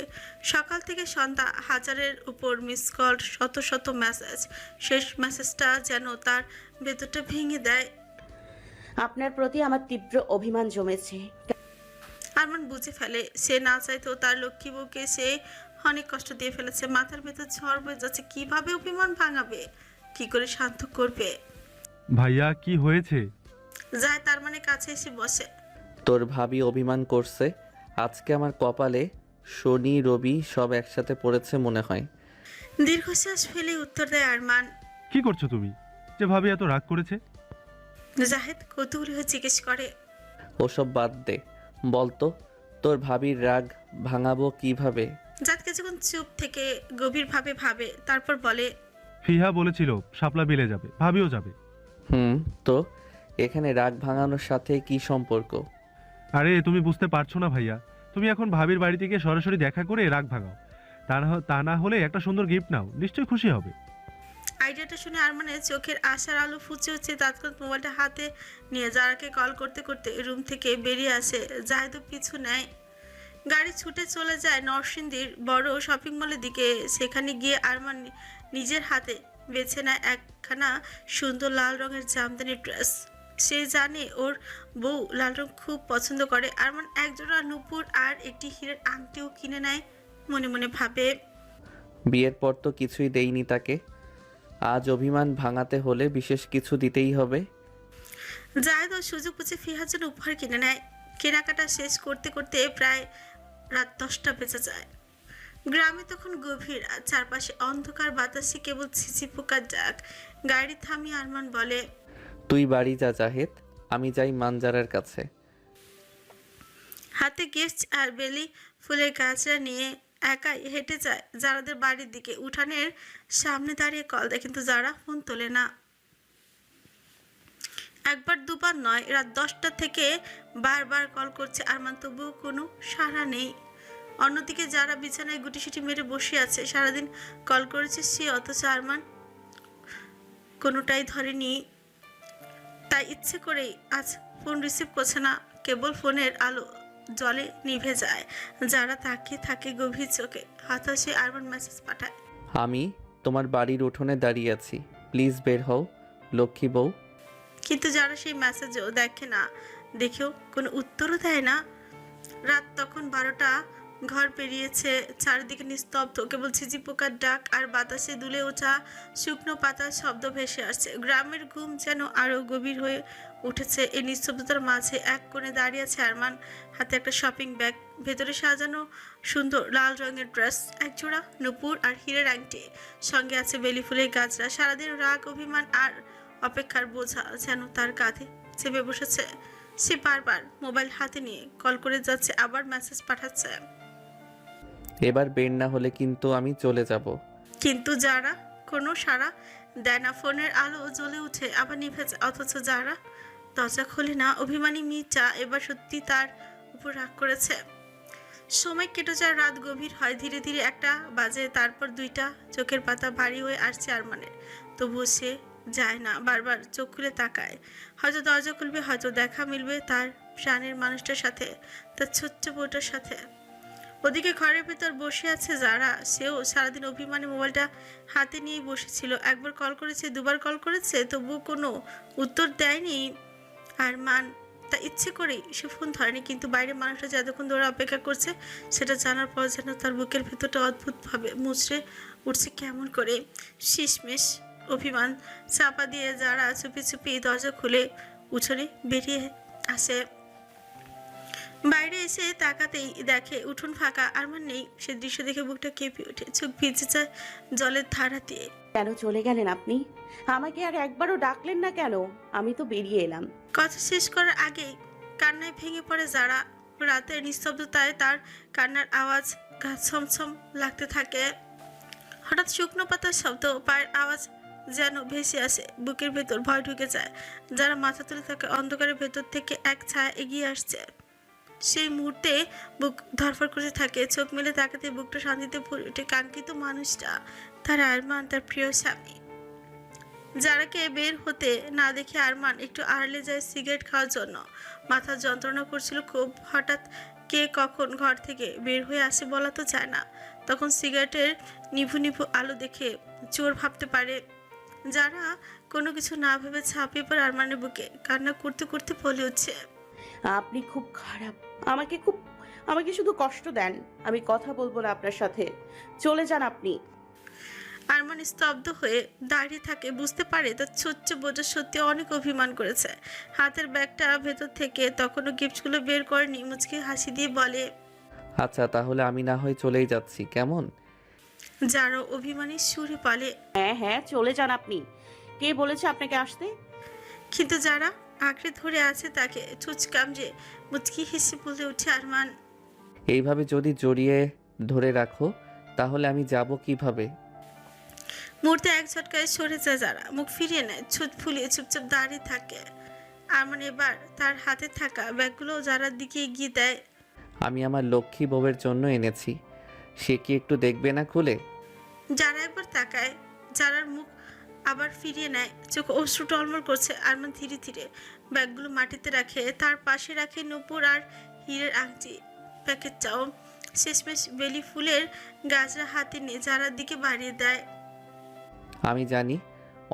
সকাল থেকে সন্ধ্যা, হাজারের উপর মিস কল, শত শত মেসেজ। শেষ মেসেজটা যেন তার ভেতরটা ভেঙে দেয়। আপনার প্রতি আমার তীব্র অভিমান জমেছে। আরমান বুঝে ফেলে সে না চাইতেও তার লক্ষ্মী বউকে সে অনেক কষ্ট দিয়ে ফেলেছে। মাথার ভেতর ঝড় বয়ে যাচ্ছে, কিভাবে অভিমান ভাঙাবে, কি করে শান্ত করবে। ভাইয়া কি হয়েছে? যায় তার মানে কাছে এসে বসে। তোর ভাবি অভিমান করছে, আজকে আমার কপালে শনি রবি সব একসাথে পড়েছে মনে হয়। দীর্ঘশ্বাস ফেলে উত্তর দেয় আরমান। কি করছো তুমি যে ভাবি এত রাগ করেছে? জাহেদ কৌতূহলী হয়ে জিজ্ঞেস করে, ওসব বাদ দে, বলতো তোর ভাবির রাগ ভাঙাবো কিভাবে? জাত কিছুক্ষণ চুপ থেকে গভীরভাবে ভাবে, তারপর বলে, ফিহা বলেছিল শাপলা বিলে যাবে, ভাবিও যাবে। তো এখানে রাগ ভাঙানোর সাথে কি সম্পর্ক? আরে তুমি বুঝতে পারছো না ভাইয়া, তুমি এখন ভাবির বাড়িতে গিয়ে সরাসরি দেখা করে রাগ ভাগাও। তা না হলে একটা সুন্দর গিফট নাও, নিশ্চয়ই খুশি হবে। আইডিয়াটা শুনে আরমানের চোখের আশার আলো ফুচে হচ্ছে। তৎক্ষণাৎ মোবাইলটা হাতে নিয়ে জারাকে কল করতে করতে রুম থেকে বেরিয়ে আসে। জাহিদও পিছু নেয়। গাড়ি ছুটে চলে যায় নরসিংদীর বড় শপিং মলের দিকে। সেখানে গিয়ে আরমান নিজের হাতে বেছে নেয় একখানা সুন্দর লাল রঙের জামদানি ড্রেস। সে জানে ওর বউ লাল রং খুব পছন্দ করে। আরমান একজোড়া নূপুর আর একটি হীরের আংটিও কিনে নেয়। মনে মনে ভাবে, বিয়ের পর তো কিছুই দেইনি তাকে, আজ অভিমান ভাঙাতে হলে বিশেষ কিছু দিতেই হবে। জাহেদ ও সুযোগ বুঝে ফিহার জন্য উপহার কিনে নেয়। কেনাকাটা শেষ করতে করতে প্রায় রাত 10টা বেজে যায়। গ্রামে তখন গভীর রাত, চারপাশে অন্ধকার, বাতাসে কেবল ছিচি পোকার ডাক। গাড়ি থামিয়ে আরমান বলে, তুই বাড়ি যা জাহেদ, আমি যাই মানজারার কাছে। হাতে গিফট আর বেলি ফুলের গাছরা নিয়ে একাই হেঁটে যায় যারাদের বাড়ির দিকে। উঠানের সামনে দাঁড়িয়ে কল দেয়, কিন্তু যারা ফোন তোলে না। একবার দুবার নয়, রাত 10টা থেকে বারবার কল করছে আরমান, তবুও কোনো সাড়া নেই। অন্যদিকে যারা বিছানায় গুটিসুটি মেরে বসে আছে। সারাদিন কল করেছে সে, অথচ আরমান কোনোটাই ধরেনি। তাই ইচ্ছে করেই আজ ফোন রিসিভ করছে না। কেবল ফোনের আলো জলে নিভে যায়। যারা তাকিয়ে থাকে গভীর চোখে। হতাশে আরমান মেসেজ পাঠায়, আমি তোমার বাড়ির উঠোনে দাঁড়িয়ে আছি, প্লিজ বের হও লক্ষ্মী বউ। কিন্তু যারা সেই মেসেজও দেখে না, দেখেও কোনো উত্তরও দেয় না। রাত তখন 12টা ঘর পেরিয়েছে। চারিদিকে নিস্তব্ধ, কেবল ঝিঝি পোকার ডাক আর বাতাসে দুলে ওঠা শুকনো পাতার শব্দ ভেসে আসছে। গ্রামের ঘুম যেন আরো গভীর হয়ে উঠেছে। এই নিস্তব্ধতার মাঝে এক কোণে দাঁড়িয়ে আছে আরমান, হাতে একটা শপিং ব্যাগ, ভেতরে সাজানো সুন্দর লাল রঙের ড্রেস, একজোড়া নূপুর আর হীরের আংটি, সঙ্গে আছে বেলি ফুলের গাছরা। সারাদিন রাগ, অভিমান আর অপেক্ষার বোঝা যেন তার কাঁধে চেপে বসেছে। সে বারবার মোবাইল হাতে নিয়ে কল করে যাচ্ছে, আবার মেসেজ পাঠাচ্ছে। এবার বের না হলে কিন্তু আমি চলে যাব। কিন্তু যারা কোনো সাড়া দেয় না। ফোনের আলো জ্বলে উঠে আবার নিভে যায়, অথচ যারা দরজা খোলে না। অভিমানী মেয়েটা এবার সত্যি তার উপর রাগ করেছে। সময় কেটে যায়, রাত গভীর হয়। ধীরে ধীরে 1টা বাজে, তারপর 2টা। চোখের পাতা ভারী হয়ে আসছে আরমানের, তবুও সে যায় না। বারবার চোখ খুলে তাকায়, হয়তো দরজা খুলবে, হয়তো দেখা মিলবে তার প্রাণের মানুষটার সাথে, তার ছোট্ট বউটার সাথে। ওদিকে ঘরের ভেতর বসে আছে যারা। সেও সারাদিন অভিমানে মোবাইলটা হাতে নিয়ে বসেছিল। একবার কল করেছে, দুবার কল করেছে, তবুও কোনো উত্তর দেয়নি আরমান। তা ইচ্ছে করেই সে ফোন ধরেনি। কিন্তু বাইরে মানুষটা যে এতক্ষণ ধরে অপেক্ষা করছে, সেটা জানার পর যেন তার বুকের ভেতরটা অদ্ভুতভাবে মুচড়ে উঠছে কেমন করে। শেষমেশ অভিমান চাপা দিয়ে যারা চুপি চুপি দরজা খুলে উঠোনে বেরিয়ে আসে। বাইরে এসে তাকাতেই দেখে উঠোন ফাঁকা, আরমান নেই। সে দৃশ্য দেখে বুকটা কেঁপে ওঠে, চোখ ভিজে যায় জলের ধারা দিয়ে। কেন চলে গেলেন আপনি? আমাকে আর একবারও ডাকলেন না কেন? আমি তো বেরিয়ে এলাম। কথা শেষ করার আগেই কান্নায় ভেঙে পড়ে যারা। রাতের নিস্তব্ধতায় তার কান্নার আওয়াজ গা ছমছম লাগতে থাকে। হঠাৎ শুকনো পাতার শব্দ, পায়ের আওয়াজ যেন ভেসে আসে। বুকের ভেতর ভয় ঢুকে যায়। যারা মাথা তুলে থাকে, অন্ধকারের ভেতর থেকে এক ছায়া এগিয়ে আসছে। সেই মুহূর্তে বুক ধরফর করতে থাকে। চোখ মেলে তাকাতে বুকটা শান্তিতে ভরে ওঠে। কাঙ্ক্ষিত মানুষটা, তার আরমান, তার প্রিয় স্বামী। যারাকে বের হতে না দেখে আরমান একটু আড়ালে যায় সিগারেট খাওয়ার জন্য। মাথা যন্ত্রণা করছিল খুব। হঠাৎ কে কখন ঘর থেকে বের হয়ে আসে বলা তো যায় না। তখন সিগারেটের নিভু নিভু আলো দেখে চোর ভাবতে পারে। যারা কোনো কিছু না ভেবে ঝাঁপিয়ে পড়ে আরমানের বুকে, কান্না করতে করতে বলে উঠছে, আপনি খুব খারাপ। আমাকে শুধু কষ্ট দেন। আমি কথা বলবো না আপনার সাথে। চলে যান আপনি। আরমান স্তব্ধ হয়ে দাঁড়িয়ে থাকে। বুঝতে পারে তার ছোট্ট বোঝা সত্যি অনেক অভিমান করেছে। হাতের ব্যাগটা ভেতর থেকে তখনও গিফটগুলো বের করেনি। মুচকি হাসি দিয়ে বলে, আচ্ছা তাহলে আমি না হয় চলেই যাচ্ছি, কেমন? যারা অভিমানী সুরে বলে, হ্যাঁ হ্যাঁ, চলে যান আপনি। কে বলেছে আপনাকে আসতে? কিন্তু যারা আঁকড়ে ধরে আছে তাকে ঠোঁচ কামড়ে মুচকি হেসে বলে উঠে আরমান, এইভাবে যদি জড়িয়ে ধরে রাখো তাহলে আমি যাব কিভাবে? মুহূর্তে এক ঝটকায় সরে যায় যারা, মুখ ফিরিয়ে নেয়, ছুট ফুলিয়ে চুপচাপ দাঁড়িয়ে থাকে। আরমান এবার তার হাতে থাকা ব্যাগগুলো যারার দিকে এগিয়ে দেয়। আমি আমার লক্ষ্মী বউয়ের জন্য এনেছি, সে কি একটু দেখবে না খুলে? যারা একবার তাকায়, যারার মুখ আবার ফিরিয়ে নেয়, চোখ অশ্রু টলমল করছে। আরমান ধীরে ধীরে ব্যাগগুলো মাটিতে রাখে, তার পাশে রাখে নূপুর আর হীরের আংটি প্যাকেটটাও। শেষমেশ বেলি ফুলের গাছরা হাতে নিয়ে যারার দিকে বাড়িয়ে দেয়। আমি জানি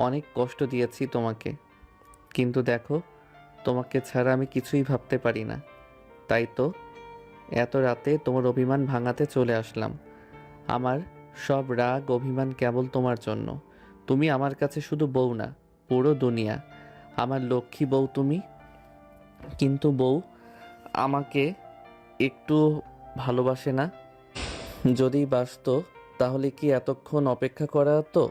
অনেক কষ্ট দিয়েছি তোমাকে, কিন্তু দেখো তোমাকে ছাড়া আমি কিছুই ভাবতে পারি না। তাই তো এত রাতে তোমার অভিমান ভাঙাতে চলে আসলাম। আমার সব রাগ অভিমান কেবল তোমার জন্য। তুমি আমার কাছে শুধু বউ না, পুরো দুনিয়া। আমার লক্ষ্মী বউ তুমি। কিন্তু বউ আমাকে একটু ভালোবাসে না। যদি বাসতো তাহলে কি এতক্ষণ অপেক্ষা করা হতো?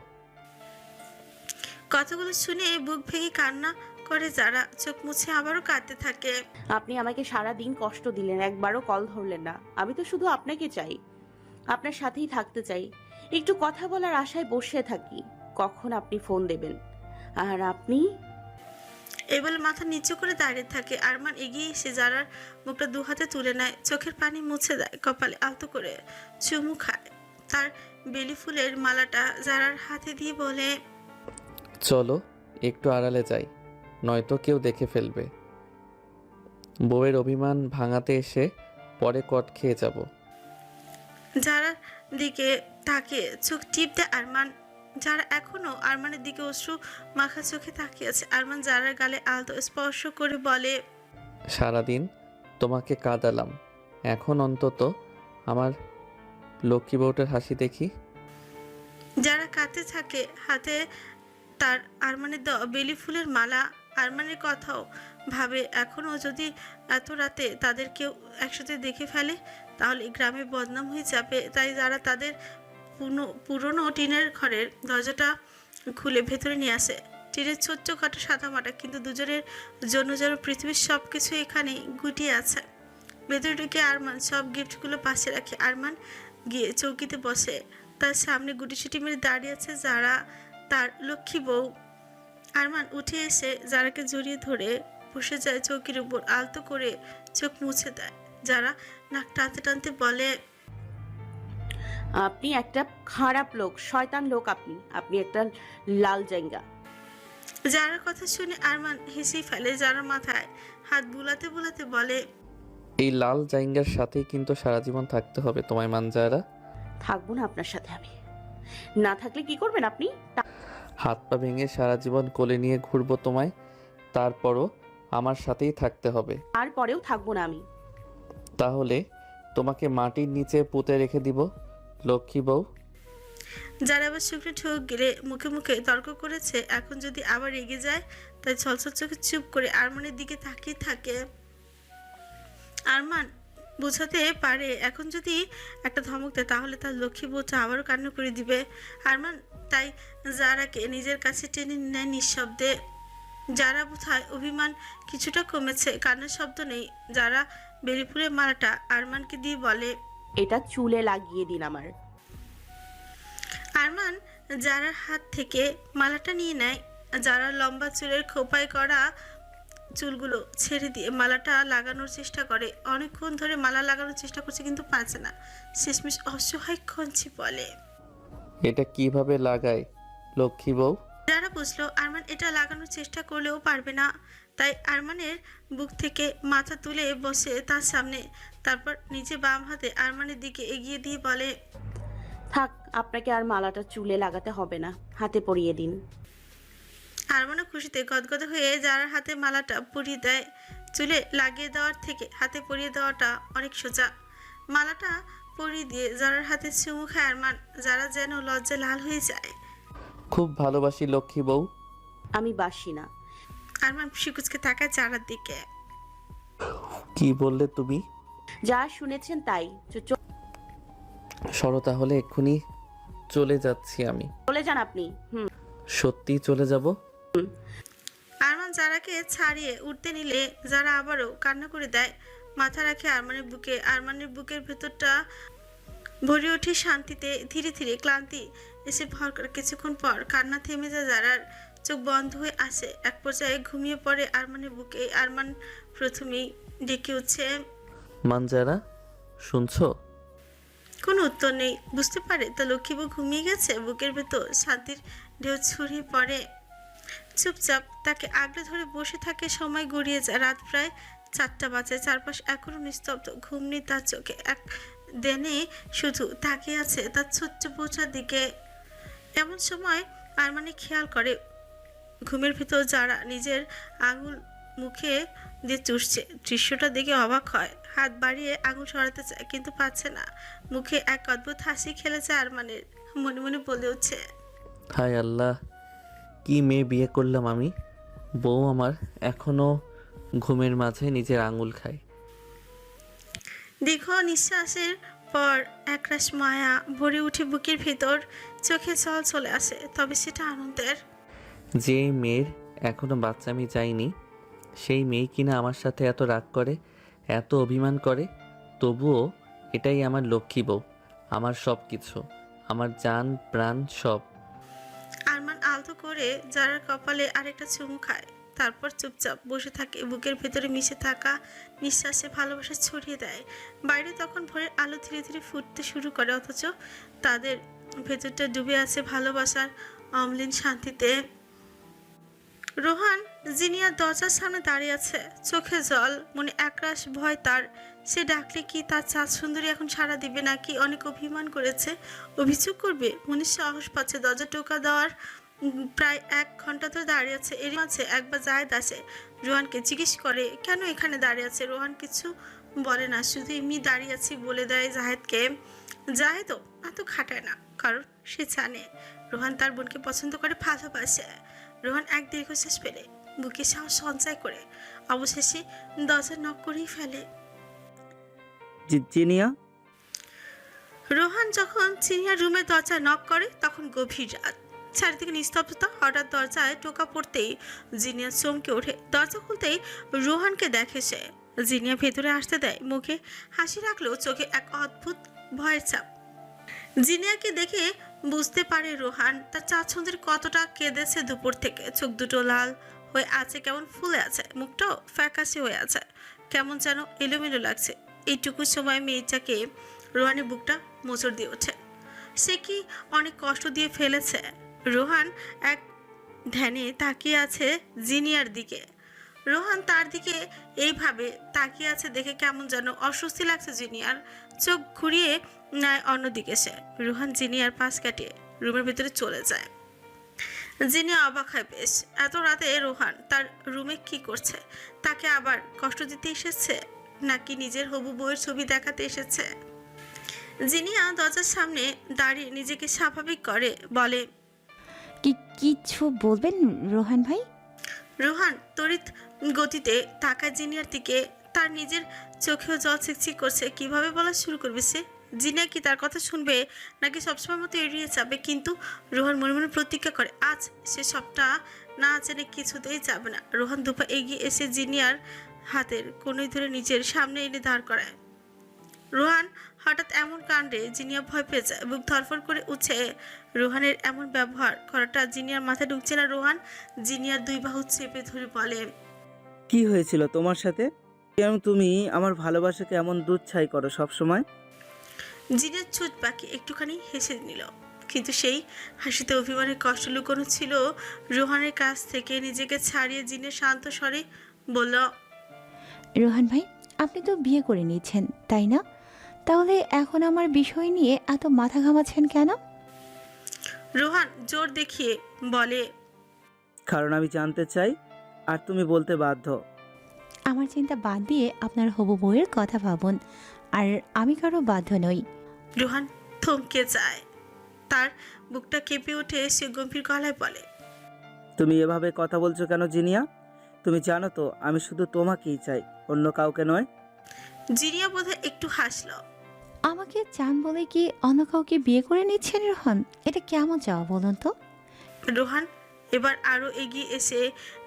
কথাগুলো শুনে বুক ভেঙে কান্না করে যারা, চোখ মুছে আবারও কাঁদতে থাকে। আপনি আমাকে সারা দিন কষ্ট দিলেন, একবারও কল ধরলেন না। আমি তো শুধু আপনাকে চাই, আপনার সাথেই থাকতে চাই, একটু কথা বলার আশায় বসে থাকি কখন আপনি ফোন দেবেন। আর আপনি? এই বলে মাথা নিচু করে দাঁড়িয়ে থাকে। আরমান এগিয়ে এসে যারার মুখটা দু হাতে তুলে নেয়, চোখের পানি মুছে দেয়, কপালে আলতো করে চুমু খায়। তার বেলি ফুলের মালাটা যারার হাতে দিয়ে বলে, চলো একটু আড়ালে যাই, নয়তো কেউ দেখে ফেলবে। বউয়ের অভিমান ভাঙাতে এসে পরে কট খেয়ে যাব। যারার দিকে তাকিয়ে চোখ টিপ দেয় আরমান। যারা এখনো আরমানের দিকে অশ্রু মাখা চোখে তাকিয়ে আছে। আরমান যারার গালে আলতো স্পর্শ করে বলে, সারাদিন তোমাকে কাঁদালাম, এখন অন্তত আমার লক্ষ্মী বউটার হাসি দেখি। যারা কাঁদতে থাকে, হাতে তার আরমানের দেওয়া বেলি ফুলের মালা। আরমানের কথাও ভাবে, এখনও যদি এত রাতে তাদের কেউ একসাথে দেখে ফেলে তাহলে গ্রামে বদনাম হয়ে যাবে। তাই যারা তাদের পুরনো টিনের ঘরের দরজাটা খুলে ভেতরে নিয়ে আসে। টিনের ছোট্ট খাটো সাদা মাটা, কিন্তু দুজনের জন্য যেন পৃথিবীর সব কিছু এখানে গুটিয়ে আছে। ভেতরে ঢুকে আরমান সব গিফটগুলো পাশে রাখে। আরমান গিয়ে চৌকিতে বসে, তার সামনে গুটিসুটি মেরে দাঁড়িয়ে আছে যারা, তার লক্ষ্মী বউ। আরমান উঠে এসে যারাকে জড়িয়ে ধরে বসে যায় চৌকির উপর, আলতো করে চোখ মুছে দেয়। যারা নাক টানতে টানতে বলে, আপনি একটা খারাপ লোক, শয়তান লোক। আপনি আপনি একটা লাল জাঙ্গা। যারা কথা শুনে আরমান হেসেই ফেলে। যারা মাথায় হাত বুলাতে বুলাতে বলে, এই লাল জাইঙ্গার সাথেই কিন্তু সারা জীবন থাকতে হবে তোমায় মানজারা। থাকবো না আপনার সাথে আমি। না থাকলে কি করবেন আপনি? হাত পা ভেঙে সারা জীবন কোলে নিয়ে ঘুরবো তোমায়, তারপরও আমার সাথেই থাকতে হবে। তারপরেও থাকবো না আমি। তাহলে তোমাকে মাটির নিচে পুঁতে রেখে দিব লক্ষ্মী বউ। যারা আবার শুকনো ঠোক গেলে মুখে মুখে তর্ক করেছে, এখন যদি আবার এগে যায়, তাই ছলছল চোখে চুপ করে আরমানের দিকে তাকিয়ে থাকে। আরমান বোঝাতে পারে, এখন যদি একটা ধমক দেয় তাহলে তার লক্ষ্মী বউটা আবারও কান্না করে দিবে। আরমান তাই যারাকে নিজের কাছে টেনে নেয় নিঃশব্দে। যারা বোধহয় অভিমান কিছুটা কমেছে, কান্নার শব্দ নেই। যারা বেলিফুলের মালাটা আরমানকে দিয়ে বলে, এটা চুলে লাগিয়ে দিন আমার। আরমান যারার হাত থেকে মালাটা নিয়ে নেয়। যারা লম্বা চুলের খোপায় করা চুলগুলো ছেড়ে দিয়ে মালাটা লাগানোর চেষ্টা করে। অনেকক্ষণ ধরে মালা লাগানোর চেষ্টা করছে, কিন্তু পারছে না। শেষমেশ অসহায় কঞ্চি বলে, এটা কিভাবে লাগায় লক্ষ্মী বউ? যারা বুঝলো আরমান এটা লাগানোর চেষ্টা করলেও পারবে না, তাই আরমানের বুক থেকে মাথা তুলে বসে তার সামনে, তারপর নিজে বাম হাতে আরমানের দিকে এগিয়ে দিয়ে বলে, থাক, আপনাকে আর মালাটা চুলে লাগাতে হবে না, হাতে পরিয়ে দিন। আরমানও খুশিতে গদগদ হয়ে যার হাতে মালাটা পরিয়ে দেয়। চুলে লাগিয়ে দেওয়ার থেকে হাতে পরিয়ে দেওয়াটা অনেক সোজা। মালাটা পরিয়ে দিয়ে যারার হাতে চুমু খায় আরমান। যারা যেন লজ্জা লাল হয়ে যায়। খুব ভালোবাসি লক্ষ্মী বউ। আমি বাসি না। আরমান শিকুচকে তাকায় যারার দিকে। কি বললে তুমি? যা শুনেছেন তাই। সরো তাহলে, এক্ষুনি চলে যাচ্ছি আমি। চলে যান আপনি। সত্যি চলে যাব? আরমান যারাকে ছাড়িয়ে উঠতে নিলে যারা আবারও কান্না করে দেয়। মাথা রাখে আরমানের বুকে। আরমানের বুকের ভেতরটা ভরে ওঠে শান্তিতে। ধীরে ধীরে ক্লান্তি এসে ভর করে। কিছুক্ষণ পর কান্না থেমে যায় জারার, চোখ বন্ধ হয়ে আসে। এক পর্যায়ে ঘুমিয়ে পড়ে আরমানের বুকে। আরমান প্রথমেই ডেকে উঠছে, মানজারা, শুনছো? কোনো উত্তর নেই। বুঝতে পারে তা লক্ষ্মীবউ ঘুমিয়ে গেছে। বুকের ভেতর শান্তির ঢেউ ছড়িয়ে পড়ে। চুপচাপ তাকে আগলে ধরে বসে থাকে। সময় গড়িয়ে যায়। রাত প্রায় 4টা বাজে। চারপাশ এখনো নিস্তব্ধ। ঘুম নেই তার চোখে। এক দেনে শুধু তাকিয়ে আছে তার ছোট্ট বোঝার দিকে। এমন সময় আরমানি খেয়াল করে ঘুমের ভেতর যারা নিজের আঙুল মুখে দিয়ে চুষছে। দৃশ্যটা দেখে অবাক হয়। হাত বাড়িয়ে আঙুল সরাতে চায় কিন্তু পাচ্ছে না। মুখে এক অদ্ভুত হাসি খেলেছে আরমানের। মনে মনে বলে উঠছে, হায় আল্লাহ, কি মেয়ে বিয়ে করলাম আমি। বউ আমার এখনো ঘুমের মাঝে নিজের আঙুল খায়। দীর্ঘ নিঃশ্বাসের পর একরাশ মায়া ভরে উঠে বুকের ভেতর। চোখে জল চলে আসে, তবে সেটা আনন্দের। যে মেয়ের এখনো বাচ্চামি যায়নি, সেই মেয়ে কিনা আমার সাথে এত রাগ করে, এত অভিমান করে, তবুও এটাই আমার লক্ষ্মী বউ, আমার সব কিছু, আমার জান প্রাণ সব। আরমান আলতো করে যারার কপালে আরেকটা চুমু খায়। তারপর চুপচাপ বসে থাকে। বুকের ভেতরে মিশে থাকা নিঃশ্বাসে ভালোবাসা ছড়িয়ে দেয়। বাইরে তখন ভোরের আলো ধীরে ধীরে ফুটতে শুরু করে, অথচ তাদের ভেতরটা ডুবে আছে ভালোবাসার অম্লিন শান্তিতে। রোহান জিনিয়ার দরজার সামনে দাঁড়িয়ে আছে, চোখে জল, মনে একরাশ ভয় তার। সে ডাকলে কি তার চাঁদ সুন্দরী এখন সাড়া দিবে, নাকি অনেক অভিমান করেছে, অভিযোগ করবে? মনে সাহস পাচ্ছে দরজা টোকা দেওয়ার। প্রায় 1 ঘন্টা ধরে দাঁড়িয়ে আছে। এর মাঝে একবার জাহেদ আসে, রোহানকে জিজ্ঞেস করে কেন এখানে দাঁড়িয়ে আছে। রোহান কিছু বলে না, শুধু এমনি দাঁড়িয়ে আছি বলে দেয় জাহেদকে। জাহেদও এত খাটায় না, কারণ সে জানে রোহান তার বোনকে পছন্দ করে, ভালোবাসে। রোহান এক দীর্ঘশ্বাস ফেলে, বুকে সাহস সঞ্চয় করে অবশেষে দরজা নক করেই ফেলে। জিনিয়া, রোহান যখন চিনিয়ার রুমের দরজা নক করে তখন গভীর রাত, চারিদিকে নিস্তব্ধতা। হঠাৎ দরজায় টোকা পড়তেই জিনিয়া চমকে ওঠে। দরজা খুলতেই রোহানকে দেখে সে। জিনিয়া ভেতরে আসতে দেয়, মুখে হাসি রাখলেও চোখে এক অদ্ভুত ভয়ের ছাপ। জিনিয়াকে দেখে বুঝতে পারে রোহান তার চাঁদ সুন্দরী কতটা কেঁদেছে দুপুর থেকে। চোখ দুটো লাল হয়ে আছে, কেমন ফুলে আছে, মুখটাও ফ্যাকাশে হয়ে আছে, কেমন যেন এলোমেলো লাগছে। এইটুকু সময় মেয়েটাকে রোহানের বুকটা মোচড় দিয়ে ওঠে। সে কি অনেক কষ্ট দিয়ে ফেলেছে? রোহান এক ধ্যানে তাকিয়ে আছে জিনিয়ার দিকে। রোহান তার দিকে এইভাবে তাকিয়ে আছে দেখে কেমন যেন অস্বস্তি লাগছে জিনিয়ার। চোখ ঘুরিয়ে নেয় অন্যদিকে সে। রোহান জিনিয়ার পাশ কাটিয়ে রুমের ভিতরে চলে যায়। জিনিয়া অবাক হয় বেশ। এত রাতে রোহান তার রুমে কি করছে? তাকে আবার কষ্ট দিতে এসেছে, নাকি নিজের হবু বউয়ের ছবি দেখাতে এসেছে? জিনিয়া দরজার সামনে দাঁড়িয়ে নিজেকে স্বাভাবিক করে বলে, কিছু বলবেন রোহান ভাই? রোহান তড়িৎ গতিতে তাকায় জিনিয়ার দিকে। তার নিজের চোখেও জল ছিকছিক করছে। কিভাবে বলা শুরু করবে সে? জিনিয়া কি তার কথা শুনবে, নাকি সবসময় মতো এড়িয়ে যাবে? কিন্তু রোহান মনে মনে প্রতিজ্ঞা করে আজ সে সবটা না জেনে কিছুতেই যাবে না। রোহান দুপা এগিয়ে এসে জিনিয়ার হাতের কোণে ধরে নিজের সামনে এনে দাঁড় করায়। রোহান হঠাৎ এমন কাণ্ডে জিনিয়া ভয় পেয়ে যায়, বুক ধরফর করে উঠে। রোহানের এমন ব্যবহার করাটা জিনিয়ার মাথায় ঢুকছে না। রোহান জিনিয়ার 2 বাহু চেপে ধরে বলে, কি হয়েছিল তোমার সাথে? কেন তুমি আমার ভালোবাসাকে এমন দুচ্ছাই করো সব সময়? জিনিয়ার চোখ বাকি একটুখানি হেসে নিল, কিন্তু সেই হাসিতে অভিমানের কষ্ট লুকোনো ছিল। রোহানের কাছ থেকে নিজেকে ছাড়িয়ে জিনিয়া শান্ত স্বরে বলল, রোহান ভাই, আপনি তো বিয়ে করে নিয়েছেন তাই না? তাহলে এখন আমার বিষয় নিয়ে এত মাথা ঘামাচ্ছেন কেন? রোহান জোর দেখিয়ে বলে, কারণ আমি জানতে চাই আর তুমি বলতে বাধ্য। আমার চিন্তা বাদ দিয়ে আপনার হবু বউয়ের কথা ভাবুন, আর আমি কারো বাধ্য নই। রোহান থমকে যায়, তার বুকটা কেঁপে ওঠে। সে গম্ভীর গলায় বলে, তুমি এভাবে কথা বলছো কেন জিনিয়া? তুমি জানো তো আমি শুধু তোমাকেই চাই, অন্য কাউকে নয়। জিনিয়া বোধহয় একটু হাসলো। আমাকে চান বলে কি অন্য কাউকে বিয়ে করে নিচ্ছেন রোহান? এটা কেমন চাওয়া বলুন তো? রোহান এবার আরো এগিয়ে এসে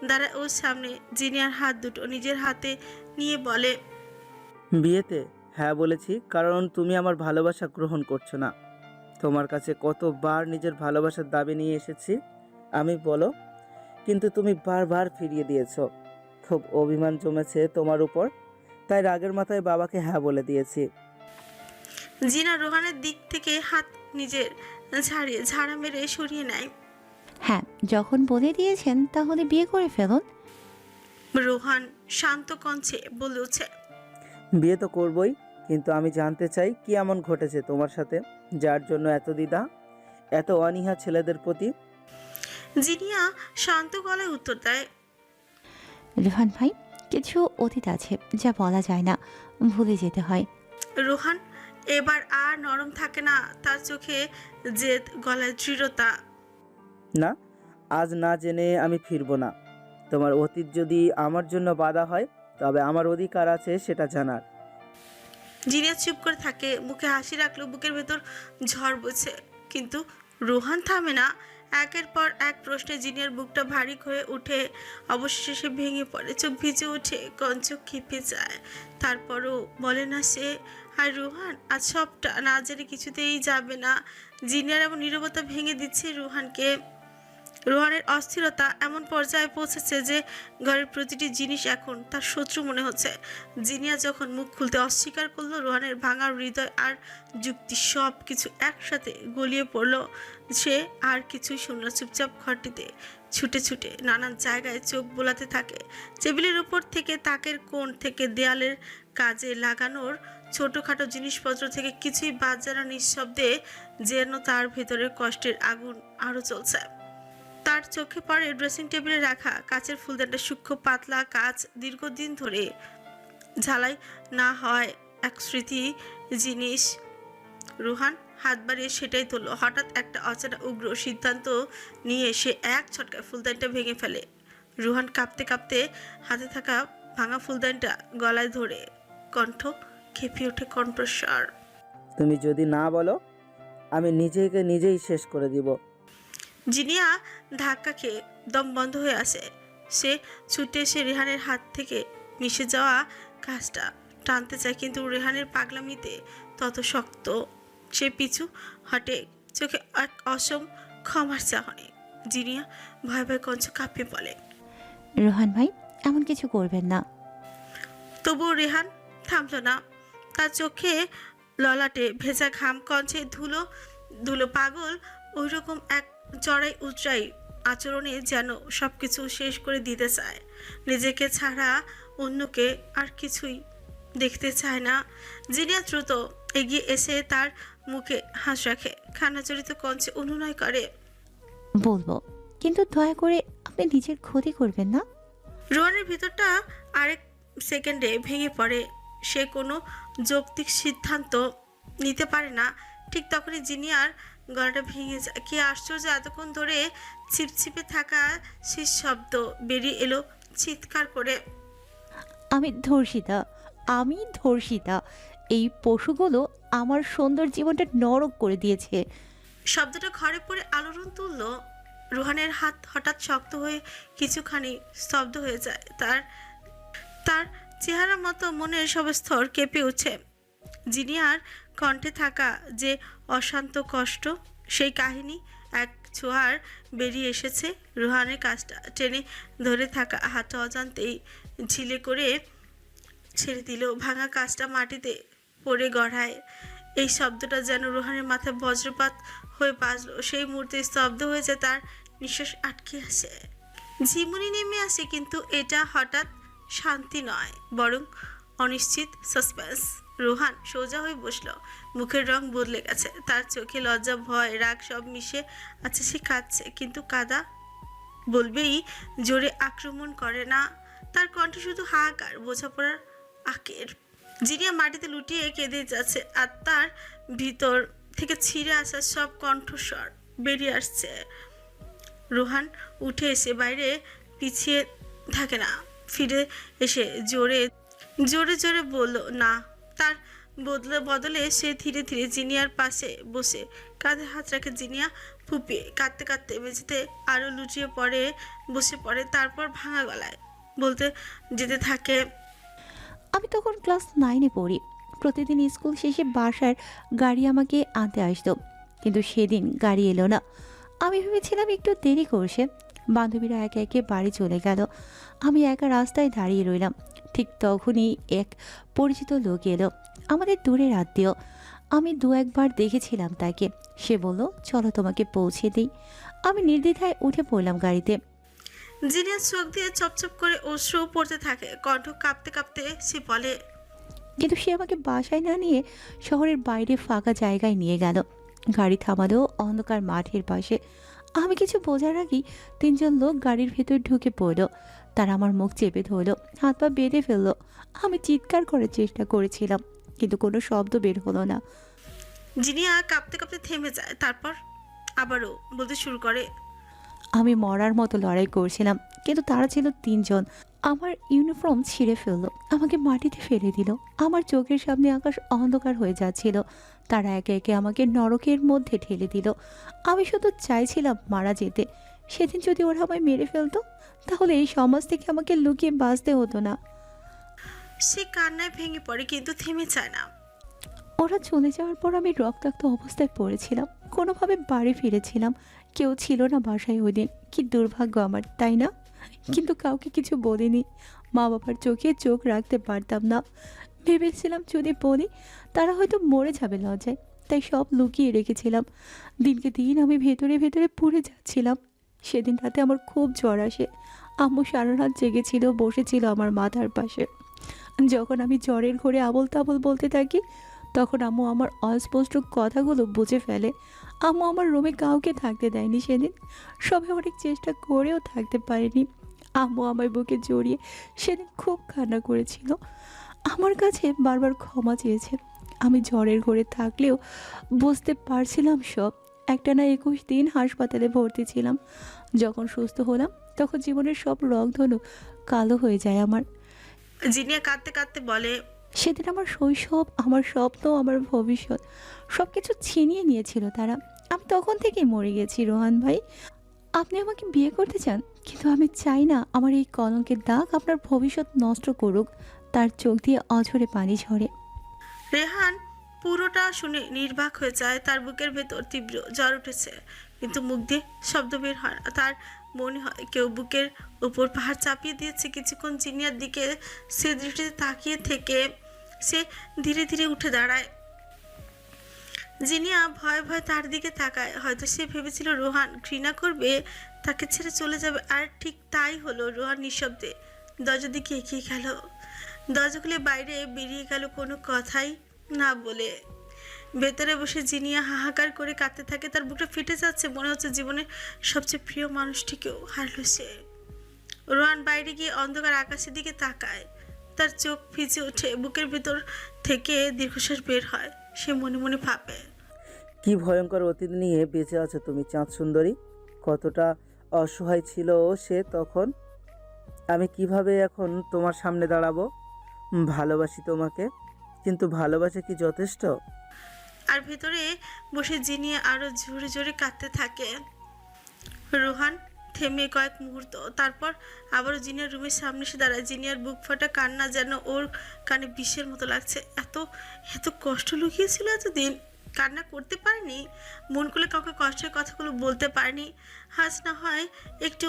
দাঁড়ায় ওর সামনে। জিনিয়ার হাত দুটো নিজের হাতে নিয়ে বলে, বিয়েতে হ্যাঁ বলেছি, কারণ তুমি আমার ভালোবাসা গ্রহণ করছো না। তোমার কাছে কতবার নিজের ভালোবাসার দাবি নিয়ে এসেছি আমি, বলো, কিন্তু তুমি বারবার ফিরিয়ে দিয়েছো। খুব অভিমান জমেছে তোমার উপর, তাই রাগের মাথায় বাবাকে হ্যাঁ বলে দিয়েছি। জিনা রোহানের দিক থেকে হাত নিজের ছাড়িয়ে ঝাড়া মেরে সরিয়ে নেয়। হ্যাঁ, যখন বলে দিয়েছেন তাহলে বিয়ে করে ফেলুন। রোহান শান্ত কণ্ঠে বলে উঠছে। বিয়ে তো করবই, কিন্তু আমি জানতে চাই কি এমন ঘটেছে তোমার সাথে যার জন্য এত দ্বিধা, এত অনীহা ছেলেদের প্রতি। জিনিয়া শান্ত গলায় উত্তর দেয়। রোহান ভাই, কিছু অতীত আছে যা বলা যায় না, ভুলে যেতে হয়। রোহান এবার আর নরম থাকে না, তার চোখে জেদ, গলায় দৃঢ়তা। না, আজ না জেনে আমি ফিরবো না। তোমার অতীত যদি আমার জন্য বাধা হয়, তবে আমার অধিকার আছে সেটা জানার। জিনিয়া চুপ করে থাকে, মুখে হাসি রাখলো, বুকের ভেতর ঝড় বইছে। কিন্তু রোহান থামে না। একের পর এক প্রশ্নে জিনিয়ার বুকটা ভারী হয়ে উঠে, অবশেষে সে ভেঙে পড়ে, চোখ ভিজে ওঠে, কঞ্চক খেপে যায়। তারপরও বলে না সে। আর রোহান আজ সবটা না জেনে কিছুতেই যাবে না। জিনিয়ার এমন নীরবতা ভেঙে দিচ্ছে রোহানকে। রোহানের অস্থিরতা এমন পর্যায়ে পৌঁছেছে যে ঘরের প্রতিটি জিনিস এখন তার শত্রু মনে হচ্ছে। জিনিয়া যখন মুখ খুলতে অস্বীকার করলো, রোহানের ভাঙা হৃদয় আর যুক্তি সব কিছু একসাথে গলিয়ে পড়লো। সে আর কিছুই শুনল, চুপচাপ ঘরটিতে ছুটে ছুটে নানান জায়গায় চোখ বোলাতে থাকে। টেবিলের উপর থেকে, তাকের কোণ থেকে, দেয়ালের কাজে লাগানোর ছোটোখাটো জিনিসপত্র থেকে কিছুই বাদ যায় না। নিঃশব্দে যেন তার ভেতরের কষ্টের আগুন আরও চলছে। তার চোখে পড়ে ড্রেসিং টেবিলে রাখা কাচের ফুলদানটা। সূক্ষ্ম পাতলা কাচ, দীর্ঘদিন ধরে ঝালাই না হয় এক স্মৃতি জিনিস। রোহান হাত বাড়িয়ে সেটাই তুলল। হঠাৎ একটা অচেনা উগ্র সিদ্ধান্ত নিয়ে সে এক ছটকায় ফুলদানটা ভেঙে ফেলে। রোহান কাঁপতে কাঁপতে হাতে থাকা ভাঙা ফুলদানটা গলায় ধরে, কণ্ঠ খেপে ওঠে কণ্ঠস্বর। তুমি যদি না বলো, আমি নিজেকে নিজেই শেষ করে দিব। জিনিয়া ধাক্কা খেয়ে দম বন্ধ হয়ে আসে। সে ছুটে এসে রেহানের হাত থেকে মিশে যাওয়া কাজটা টানতে চায়, কিন্তু রেহানের পাগলামিতে তত শক্ত। সে পিছু হটে, চোখে এক অসম ক্ষমার চাহনি। জিনিয়া ভয় ভয় কঞ্চ কাঁপিয়ে বলে, রোহান ভাই, এমন কিছু করবেন না। তবুও রেহান থামল না। তার চোখে ললাটে ভেজা ঘাম, কঞ্চে ধুলো ধুলো। পাগল ওই রকম এক চড়াই উচড়াই আচরণে যেন সব কিছু শেষ করে দিতে চায়। নিজেকে ছাড়া অন্যকে আর কিছুই দেখতে চায় না। জিনিয়া দ্রুত এগিয়ে এসে তার মুখে হাস রাখে, খানাজড়িত কঞ্চে অনুনয় করে, বলবো, কিন্তু দয়া করে আপনি নিজের ক্ষতি করবেন না। রোহানের ভিতরটা আরেক সেকেন্ডে ভেঙে পড়ে। সে কোনো যৌক্তিক সিদ্ধান্ত নিতে পারে না। ঠিক তখনই জিনিয়ার গলাটা ভেঙে যায়। কি আশ্চর্য, এতক্ষণ ধরে ছিপছিপে থাকা শেষ শব্দ বেরিয়ে এলো চিৎকার করে। আমি ধর্ষিতা। এই পশুগুলো আমার সুন্দর জীবনটা নরক করে দিয়েছে। শব্দটা ঘরে পড়ে আলোড়ন তুলল। রোহানের হাত হঠাৎ শক্ত হয়ে কিছুখানি স্তব্ধ হয়ে যায়। তার তার চেহারা মতো মনের সব স্তর কেঁপে উঠে। জিনিয়ার কণ্ঠে থাকা যে অশান্ত কষ্ট, সেই কাহিনী এক ছোঁয়ার বেরিয়ে এসেছে। রোহানের কাজটা টেনে ধরে থাকা হাতটা অজান্তেই ঝিলে করে ছেড়ে দিল। ভাঙা কাজটা মাটিতে পড়ে গড়ায়। এই শব্দটা যেন রোহানের মাথায় বজ্রপাত হয়ে বাজলো। সেই মুহূর্তে স্তব্ধ হয়ে যায়, তার নিঃশ্বাস আটকে আসে, ঝিমুনি নেমে আসে। কিন্তু এটা হঠাৎ শান্তি নয়, বরং অনিশ্চিত সাসপেন্স। রোহান সোজা হয়ে বসল, মুখের রং বদলে গেছে। তার চোখে লজ্জা, ভয়, রাগ সব মিশে আছে। সে কাঁদছে, কিন্তু কাদা বলবেই জোরে আক্রমণ করে না। তার কণ্ঠ শুধু হাহাকার, বোঝাপড়ার আকের। জিনিয়া মাটিতে লুটিয়ে কেঁদে যাচ্ছে, আর তার ভিতর থেকে ছিঁড়ে আসা সব কণ্ঠস্বর বেরিয়ে আসছে। রোহান উঠে এসে বাইরে পিছিয়ে থাকে না, ফিরে এসে জোরে জোরে জোরে বলল না। তার বদলে সে ধীরে ধীরে জিনিয়ার পাশে বসে কাঁধে হাত রাখে। জিনিয়া ফুপিয়ে কাঁদতে কাঁদতে মেঝেতে আরও লুটিয়ে বসে পড়ে। তারপর ভাঙা গলায় বলতে যেতে থাকে, আমি তখন ক্লাস 9-এ পড়ি। প্রতিদিন স্কুল শেষে বাসার গাড়ি আমাকে আনতে আসতো, কিন্তু সেদিন গাড়ি এলো না। আমি ভেবেছিলাম একটু দেরি করছে। বান্ধবীরা একে একে বাড়ি চলে গেল। আমি একা রাস্তায় দাঁড়িয়ে রইলাম। ঠিক তখনই এক পরিচিত লোক এলো, আমাদের দূরের আত্মীয়। আমি দু একবার দেখেছিলাম তাকে। সে বলল, চলো তোমাকে পৌঁছে দিই। আমি নির্দ্বিধায় উঠে পড়লাম গাড়িতে। জিনিয়া চোখ দিয়ে চপচপ করে অশ্রু পড়তে থাকে, কণ্ঠ কাঁপতে কাঁপতে সে বলে, কিন্তু সে আমাকে বাসায় না নিয়ে শহরের বাইরে ফাঁকা জায়গায় নিয়ে গেল। গাড়ি থামালো অন্ধকার মাঠের পাশে। আমি কিছু বোঝার আগেই 3জন লোক গাড়ির ভেতর ঢুকে পড়ল। তারা আমার মুখ চেপে ধরলো, হাত পা বেঁধে ফেললো। আমি চিৎকার করার চেষ্টা করেছিলাম, কিন্তু কোনো শব্দ বের হলো না। জিনিয়া কাঁপতে কাঁপতে থেমে যায়, তারপর আবারও বলতে শুরু করে, আমি মরার মতো লড়াই করছিলাম, কিন্তু তারা ছিল 3জন। আমার ইউনিফর্ম ছিঁড়ে ফেললো, আমাকে মাটিতে ফেলে দিল। আমার চোখের সামনে আকাশ অন্ধকার হয়ে যাচ্ছিল। তারা একে একে আমাকে নরকের মধ্যে ঠেলে দিল। আমি শুধু চাইছিলাম মারা যেতে। সেদিন যদি ওরা আমায় মেরে ফেলতো, তাহলে এই সমাজ থেকে আমাকে লুকিয়ে বাঁচতে হতো না। সে কান্নায় ভেঙে পড়ে, কিন্তু থেমে যায় না। ওরা চলে যাওয়ার পর আমি রক্তাক্ত অবস্থায় পড়েছিলাম। কোনোভাবে বাড়ি ফিরেছিলাম। কেউ ছিল না বাসায় ওই দিন। কি দুর্ভাগ্য আমার, তাই না? কিন্তু কাউকে কিছু বলিনি। মা বাবার চোখে চোখ রাখতে পারতাম না। ভেবেছিলাম যদি বলি তারা হয়তো মরে যাবে লজ্জায়, তাই সব লুকিয়ে রেখেছিলাম। দিনকে দিন আমি ভেতরে ভেতরে পুড়ে যাচ্ছিলাম। সেদিন রাতে আমার খুব জ্বর আসে। আম্মু সারা রাত জেগেছিল, বসেছিল আমার মাথার পাশে। যখন আমি জ্বরের ঘোরে আবোল তাবোল বলতে থাকি, তখন আম্মু আমার অস্পষ্ট কথাগুলো বুঝে ফেলে। আম্মু আমার রুমে কাউকে থাকতে দেয়নি সেদিন। সবাই অনেক চেষ্টা করেও থাকতে পারেনি। আম্মু আমার বুকে জড়িয়ে সেদিন খুব কান্না করেছিল। আমার কাছে বারবার ক্ষমা চেয়েছে। আমি জ্বরের ঘোরে থাকলেও বুঝতে পারছিলাম সব। একটানা 21 দিন হাসপাতালে ভর্তি ছিলাম। যখন সুস্থ হলাম, তখন জীবনের সব রংধনু কালো হয়ে যায় আমার। জিনিয়া কাঁদতে কাঁদতে বলে, সেদিন আমার শৈশব, আমার স্বপ্ন, আমার ভবিষ্যৎ সব কিছু ছিনিয়ে নিয়েছিল তারা। আমি তখন থেকেই মরে গেছি রোহান ভাই। আপনি আমাকে বিয়ে করতে চান, কিন্তু আমি চাই না আমার এই কলঙ্কের দাগ আপনার ভবিষ্যৎ নষ্ট করুক। তার চোখ দিয়ে অঝরে পানি ঝরে। রেহান পুরোটা শুনে নির্বাক হয়ে যায়। তার বুকের ভেতর তীব্র জ্বর উঠেছে, কিন্তু মুখ দিয়ে শব্দ বের হয় না। তার মনে হয় কেউ বুকের উপর পাহাড় চাপিয়ে দিয়েছে। কিছুক্ষণ জিনিয়ার দিকে সে দৃষ্টিতে তাকিয়ে থেকে সে ধীরে ধীরে উঠে দাঁড়ায়। জিনিয়া ভয়ে ভয়ে তার দিকে তাকায়। হয়তো সে ভেবেছিল রোহান ঘৃণা করবে, তাকে ছেড়ে চলে যাবে, আর ঠিক তাই হলো। রোহান নিঃশব্দে দরজার দিকে এগিয়ে গেল। দরজা খুলে বাইরে বেরিয়ে গেল, কোনো কথাই না বলে। ভেতরে বসে জিনিয়া হাহাকার করে কাঁদতে থাকে। তার বুকটা ফেটে যাচ্ছে, মনে হচ্ছে জীবনের সবচেয়ে প্রিয় মানুষটিকেও হারল সে। রোহান বাইরে গিয়ে অন্ধকার আকাশের দিকে তাকায়। তার চোখ ভিজে ওঠে, বুকের ভেতর থেকে দীর্ঘশ্বাস বের হয়। সে মনে মনে ভাবে, কি ভয়ঙ্কর অতীত নিয়ে বেঁচে আছো তুমি চাঁদ সুন্দরী। কতটা অসহায় ছিল সে তখন। আমি কিভাবে এখন তোমার সামনে দাঁড়াবো? ভালোবাসি তোমাকে, কিন্তু ভালোবাসা কি যথেষ্ট? আর ভেতরে বসে জিনিয়া আরো জোরে জোরে কাঁদতে থাকে। রোহান থেমে কয়েক মুহূর্ত, তারপর আবারও জিনিয়ার রুমের সামনে এসে দাঁড়ায়। জিনিয়ার বুক ফাটা কান্না যেন ওর কানে বিষের মতো লাগছে। এত এত কষ্ট লুকিয়েছিল এতদিন, কান্না করতে পারেনি, মন খুলে কাউকে কষ্টের কথাগুলো বলতে পারেনি। আজ না হয় একটু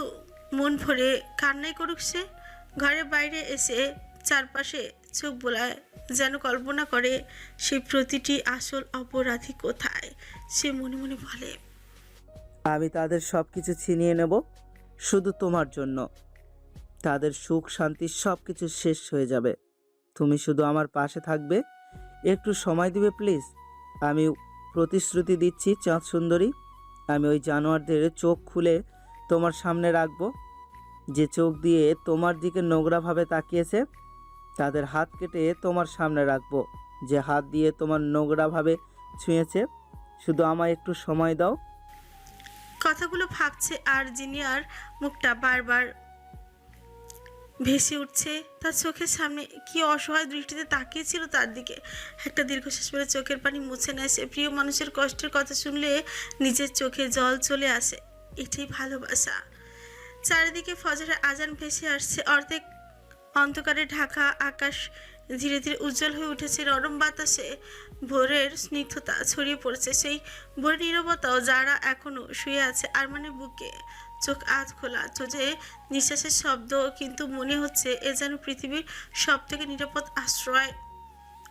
মন ভরে কান্নাই করুক সে। ঘরের বাইরে এসে চারপাশে চোখ বোলায়, যেন কল্পনা করে সেই প্রতিটি আসল অপরাধী কোথায়। সে মনে মনে বলে, আমি তাদের সব কিছু ছিনিয়ে নেব শুধু তোমার জন্য। তাদের সুখ শান্তি সব কিছু শেষ হয়ে যাবে। তুমি শুধু আমার পাশে থাকবে, একটু সময় দিবে প্লিজ। আমি প্রতিশ্রুতি দিচ্ছি চাঁদ সুন্দরী, আমি ওই জানোয়ারদের চোখ খুলে তোমার সামনে রাখবো। যে চোখ দিয়ে তোমার দিকে নোংরাভাবে তাকিয়েছে, তাদের হাত কেটে তোমার সামনে রাখবো। যে হাত দিয়ে তোমার নোংরাভাবে ছুঁয়েছে, শুধু আমায় একটু সময় দাও। কথাগুলো ভাবছে আর জিনিয়ার মুখটা বারবার ভেসে উঠছে তার চোখের সামনে। কি অসহায় দৃষ্টিতে তাকিয়েছিল তার দিকে। একটা দীর্ঘশ্বাস ফেলে চোখের পানি মুছে নেয় সে। প্রিয় মানুষের কষ্টের কথা শুনলে নিজের চোখে জল চলে আসে। এটাই ভালোবাসা। চারিদিকে ফজরের আজান ভেসে আসছে। অর্ধেক অন্ধকারে ঢাকা আকাশ ধীরে ধীরে উজ্জ্বল হয়ে উঠেছে। নরম বাতাসে ভোরের স্নিগ্ধতা ছড়িয়ে পড়েছে। সেই ভোরের নীরবতাও যারা এখনো শুয়ে আছে আরমানের বুকে, চোখ আধ খোলা, চোখে নিঃশ্বাসের শব্দ, কিন্তু মনে হচ্ছে এ যেন পৃথিবীর সব থেকে নিরাপদ আশ্রয়।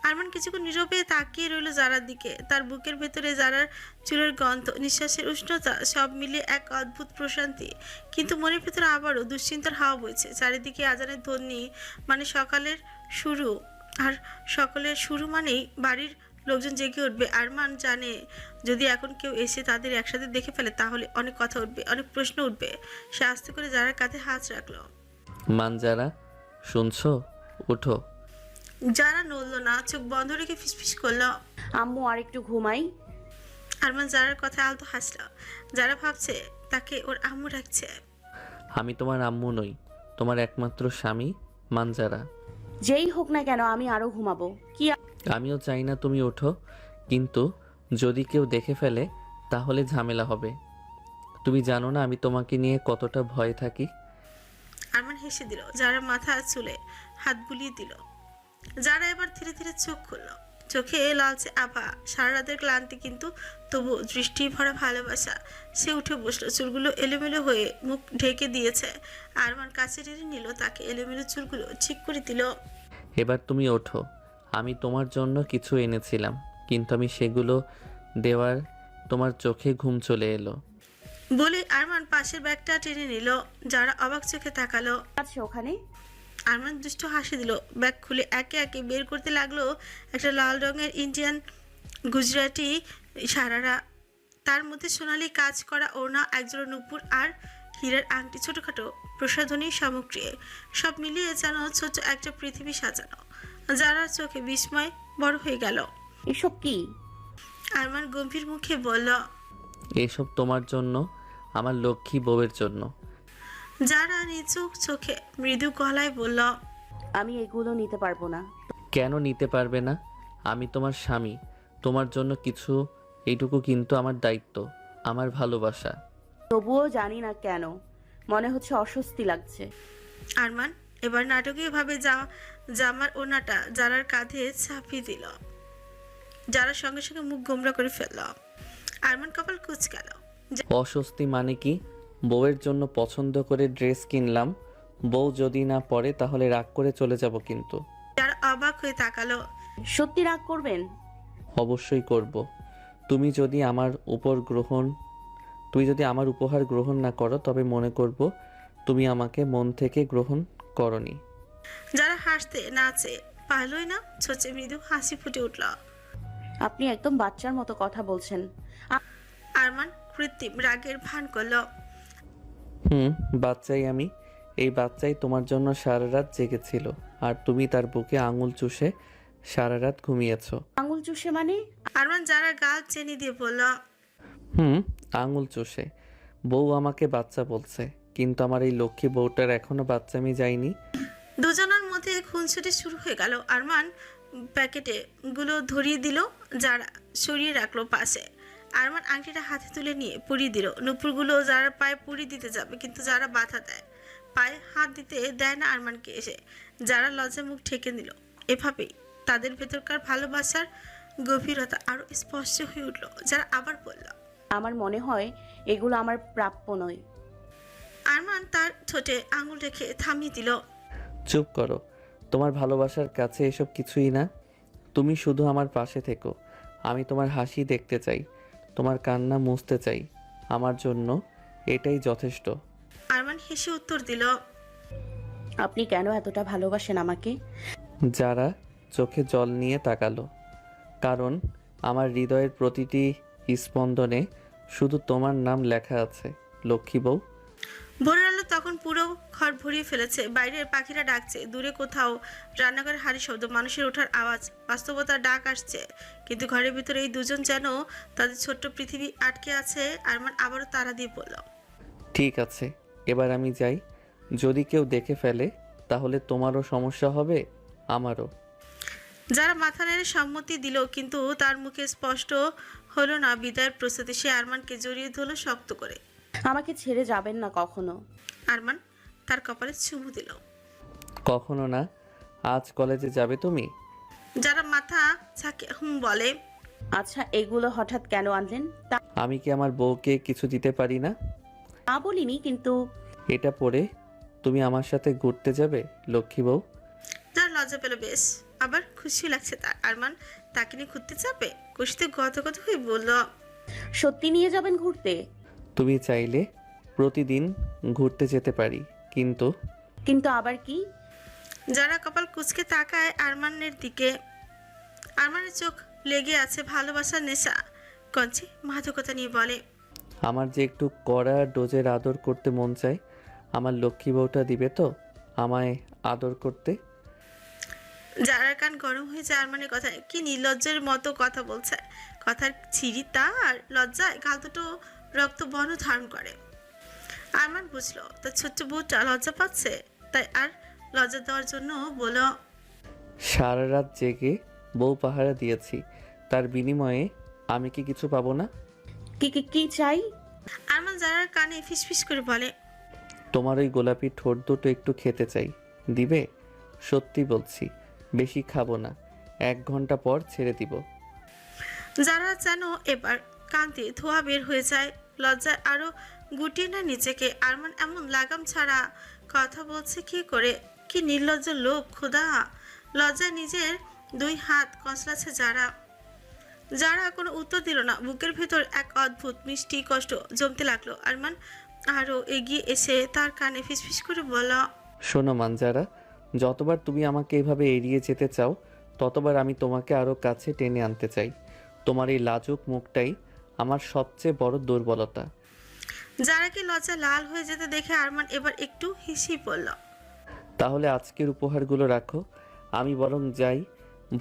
আরমান কিছুক্ষণ নীরবে তাকিয়ে রইল যারার দিকে। তার বুকের ভেতরে যারার চুলের গন্ধ, নিঃশ্বাসের উষ্ণতা, সব মিলিয়ে এক অদ্ভুত প্রশান্তি। কিন্তু মনের ভেতরে আবারও দুশ্চিন্তার হাওয়া বইছে। চারিদিকে আজানের ধ্বনি মানে সকালের শুরু, আর সকালের শুরু মানেই বাড়ির লোকজন জেগে উঠবে। আরমান জানে যদি এখন কেউ এসে তাদের একসাথে দেখে ফেলে তাহলে অনেক কথা উঠবে, অনেক প্রশ্ন উঠবে। সে আস্তে করে যারার কাঁধে হাত রাখলো। মানজারা, শুনছো? উঠো। যারা নড়ল না, চোখ বন্ধ রেখে ফিসফিস করলো। আম্মু আর একটু ঘুমাই। আরমান যারার কথা আলতো হাসলো। যারা ভাবছে তাকে ওর আম্মু রাখছে। আমি তোমার আম্মু নই, তোমার একমাত্র স্বামী মানজারা। যেই হোক না কেন আমি আরো ঘুমাবো। কি আমিও চাই না তুমি ওঠো, কিন্তু যদি কেউ দেখে ফেলে তাহলে ঝামেলা হবে। তুমি জানো না আমি তোমাকে নিয়ে কতটা ভয়ে থাকি। আরমান হেসে দিল। যারা মাথা চুলে হাত বুলিয়ে দিল। যারা এবার ধীরে ধীরে চোখ খুলল। চোখে লালচে আভা, সারা রাতের ক্লান্তি, কিন্তু তবু দৃষ্টি ভরা ভালোবাসা। সে উঠে বসলো। চুলগুলো এলোমেলো হয়ে মুখ ঢেকে দিয়েছে। আরমান কাছে টেনে নিল তাকে, এলোমেলো চুলগুলো ঠিক করে দিল। এবার তুমি ওঠো। আমি তোমার জন্য কিছু এনেছিলাম, কিন্তু আমি সেগুলো দেওয়ার তোমার চোখে ঘুম চলে এলো। বলে আরমান পাশের ব্যাগটা টেনে নিল। যারা অবাক চোখে তাকালো। আছে ওখানে? আরমান দুষ্ট হাসি দিল। ব্যাগ খুলে একে একে বের করতে লাগলো একটা লাল রঙের ইন্ডিয়ান গুজরাটি সারারা, তার মধ্যে সোনালি কাজ করা ওড়না, একজোড়া নূপুর আর হীরার আংটি, ছোটখাটো প্রসাধনী সামগ্রী, সব মিলিয়ে যেন ছোট একটা পৃথিবী সাজানো। যারা চোখে বিস্ময় বড় হয়ে গেল। এসব কি? আরমান গম্ভীর মুখে বলল, এসব তোমার জন্য, আমার লক্ষ্মী বউয়ের জন্য। যারা নিচু চোখে মৃদু গলায় বলল, আমি এগুলো নিতে পারবো না। কেন নিতে পারবে না? আমি তোমার স্বামী, তোমার জন্য কিছু, এইটুকু কিন্তু আমার দায়িত্ব, আমার ভালোবাসা। তবুও জানি না কেন মনে হচ্ছে অস্বস্তি লাগছে। আরমান এবার নাটকীয়ভাবে জামার ওনাটা যারার কাঁধে চাপিয়ে দিল। যারা সঙ্গে সঙ্গে মুখ গোমরা করে ফেলল। আরমান কপাল কুঁচকাল। অস্বস্তি মানে কি? বউয়ের জন্য পছন্দ করে ড্রেস কিনলাম, বউ যদি না পরে তাহলে রাগ করে চলে যাব। কিন্তু যারা অবাক হয়ে তাকালো। সত্যি রাগ করবেন? অবশ্যই করব। তুমি যদি আমার উপহার গ্রহণ না করো তবে মনে করব তুমি আমাকে মন থেকে গ্রহণ করনি। যারা হাসতে নাচে পারলই না, ছোচে মৃদু হাসি ফুটে উঠল। আপনি একদম বাচ্চার মতো কথা বলছেন। আরমান কৃত্রিম রাগের ভান করলো। বাচ্চাই আমি। এই বাচ্চাই তোমার জন্য সারা রাত জেগেছিল, আর তুমি তার বুকে আঙুল চুষে সারা রাত ঘুমিয়েছো। আঙুল চুষে মানে? আরমান যারা গাল চেনি দিয়ে বলল, আঙুল চুষে। বউ আমাকে বাচ্চা বলছে, কিন্তু আমার এই লক্ষ্মী বউটার এখনো বাচ্চামি যায়নি। দুজনের মধ্যে খুনসুটি শুরু হয়ে গেল। আরমান প্যাকেটে গুলো ধরিয়ে দিল, যারা সরিয়ে রাখলো পাশে। আরমান আংটিটা হাতে তুলে নিয়ে পরিয়ে দিল। নূপুরগুলো যারা পায়ে পরিয়ে দিতে যাবে, কিন্তু যারা বাধা দেয়, পায়ে হাত দিতে দেয় না আরমানকে। এসে যারা লজ্জা মুখ ঠেকে নিল। এভাবেই তাদের ভেতরকার ভালোবাসার গভীরতা আরো স্পষ্ট হয়ে উঠল। যারা আবার বলল, আমার মনে হয় এগুলো আমার প্রাপ্য নয়। আরমান তার ঠোঁটে আঙুল রেখে থামিয়ে দিল। চুপ করো, তোমার ভালোবাসার কাছে এসব কিছুই না। তুমি শুধু আমার পাশে থেকো। আমি তোমার হাসি দেখতে চাই, তোমার কান্না মুছতে চাই। আমার জন্য এটাই যথেষ্ট। আরমান হেসে উত্তর দিল, আপনি কেন এতটা ভালোবাসেন আমাকে? যারা চোখে জল নিয়ে তাকালো, কারণ আমার হৃদয়ের প্রতিটি স্পন্দনে শুধু তোমার নাম লেখা আছে, লক্ষ্মী বউ। ভোরের আলো তখন পুরো ঘর ভরিয়ে ফেলেছে। বাইরের পাখিরা ডাকছে, দূরে কোথাও রান্নাঘরের হাড়ি শব্দ, মানুষের ওঠার আওয়াজ, বাস্তবতার ডাক আসছে। কিন্তু ঘরের ভিতরে এই দুজন যেন তাদের ছোট্ট পৃথিবী আটকে আছে। আরমান আবারও তাড়া দিয়ে বলল, ঠিক আছে, এবার আমি যাই। যদি কেউ দেখে ফেলে তাহলে তোমারও সমস্যা হবে, আমারও। যারা মাথা নেড়ে সম্মতি দিল, কিন্তু তার মুখে স্পষ্ট হলো না বিদায়ের প্রস্তুতি। সে আরমানকে জড়িয়ে ধরল শক্ত করে। আমাকে ছেড়ে যাবেন না কখনো। আরমান তার কপালে চুমু দিল। কখনো না, আজ কলেজে যাবে তুমি? যারা মাথা ঝাঁকে বলে। আচ্ছা, এগুলো হঠাৎ কেন আনলেন তা আমি কি আমার বউকে কিছু দিতে পারি না? বলিনি, কিন্তু এটা পরে তুমি আমার সাথে ঘুরতে যাবে লক্ষ্মী বউ? যারা লজ্জা পেল বেশ, আবার খুশি লাগছে তার। আরমান তাকে নিয়ে ঘুরতে যাবে। খুশিতে গত হয়ে বলল, সত্যি নিয়ে যাবেন ঘুরতে? তুমি চাইলে প্রতিদিন ঘুরতে যেতে পারি, কিন্তু কিন্তু আবার কি? যারা কপাল কুঁচকে তাকায় আরমানের দিকে। আরমানের চোখ লেগে আছে ভালোবাসার নেশা। কঞ্চি মাদকতা নিয়ে বলে, আমার যে একটু কড়া ডোজের আদর করতে মন চায়, আমার লক্ষ্মী বউটা দিবে তো আমায় আদর করতে? যারা কান গরম হয়ে যায় আরমানের কথায়। কি নির্লজ্জের মতো কথা বলছে। কথার ছিরি তার লজ্জায় গাল দুটো রক্ত বর্ণ ধারণ করে। আরমান বুঝলো তার ছোট্ট বউটা লজ্জা পাচ্ছে, তাই আর লজ্জা দেওয়ার জন্য বলল, সারা রাত জেগে বউ পাহারা দিয়েছি, তার বিনিময়ে আমি কি কিছু পাবো না? কি কি কি চাই? আরমান যারার কানে ফিসফিস করে বলে, তোমার ওই গোলাপি ঠোঁট দুটো একটু খেতে চাই, দিবে? সত্যি বলছি, বেশি খাবো না, 1 ঘন্টা পর ছেড়ে দিব। যারা যেন এবার কান্তি ধোয়া বের হয়ে যায়। লজ্জায় আরো গুটিয়ে না নিজেকে। আরমান এমন লাগাম ছাড়া কথা বলছে কি করে? কি নির্লজ্জ লোক খোদা! লজ্জায় নিজের 2 হাত কসলাছে যারা। যারা কোনো উত্তর দিল না। বুকের ভেতর এক অদ্ভুত মিষ্টি কষ্ট জমতে লাগলো। আরমান আরো এগিয়ে এসে তার কানে ফিসফিস করে বলল, শোনো মানজারা, যতবার তুমি আমাকে এভাবে এড়িয়ে যেতে চাও, ততবার আমি তোমাকে আরও কাছে টেনে আনতে চাই। তোমার এই লাজুক মুখটাই আমার সবচেয়ে বড় দুর্বলতা। যারাকে লজ্জা লাল হয়ে যেতে দেখে আরমান এবার একটু হিসি পড়ল। তাহলে আজকের উপহারগুলো রাখো, আমি বরং যাই।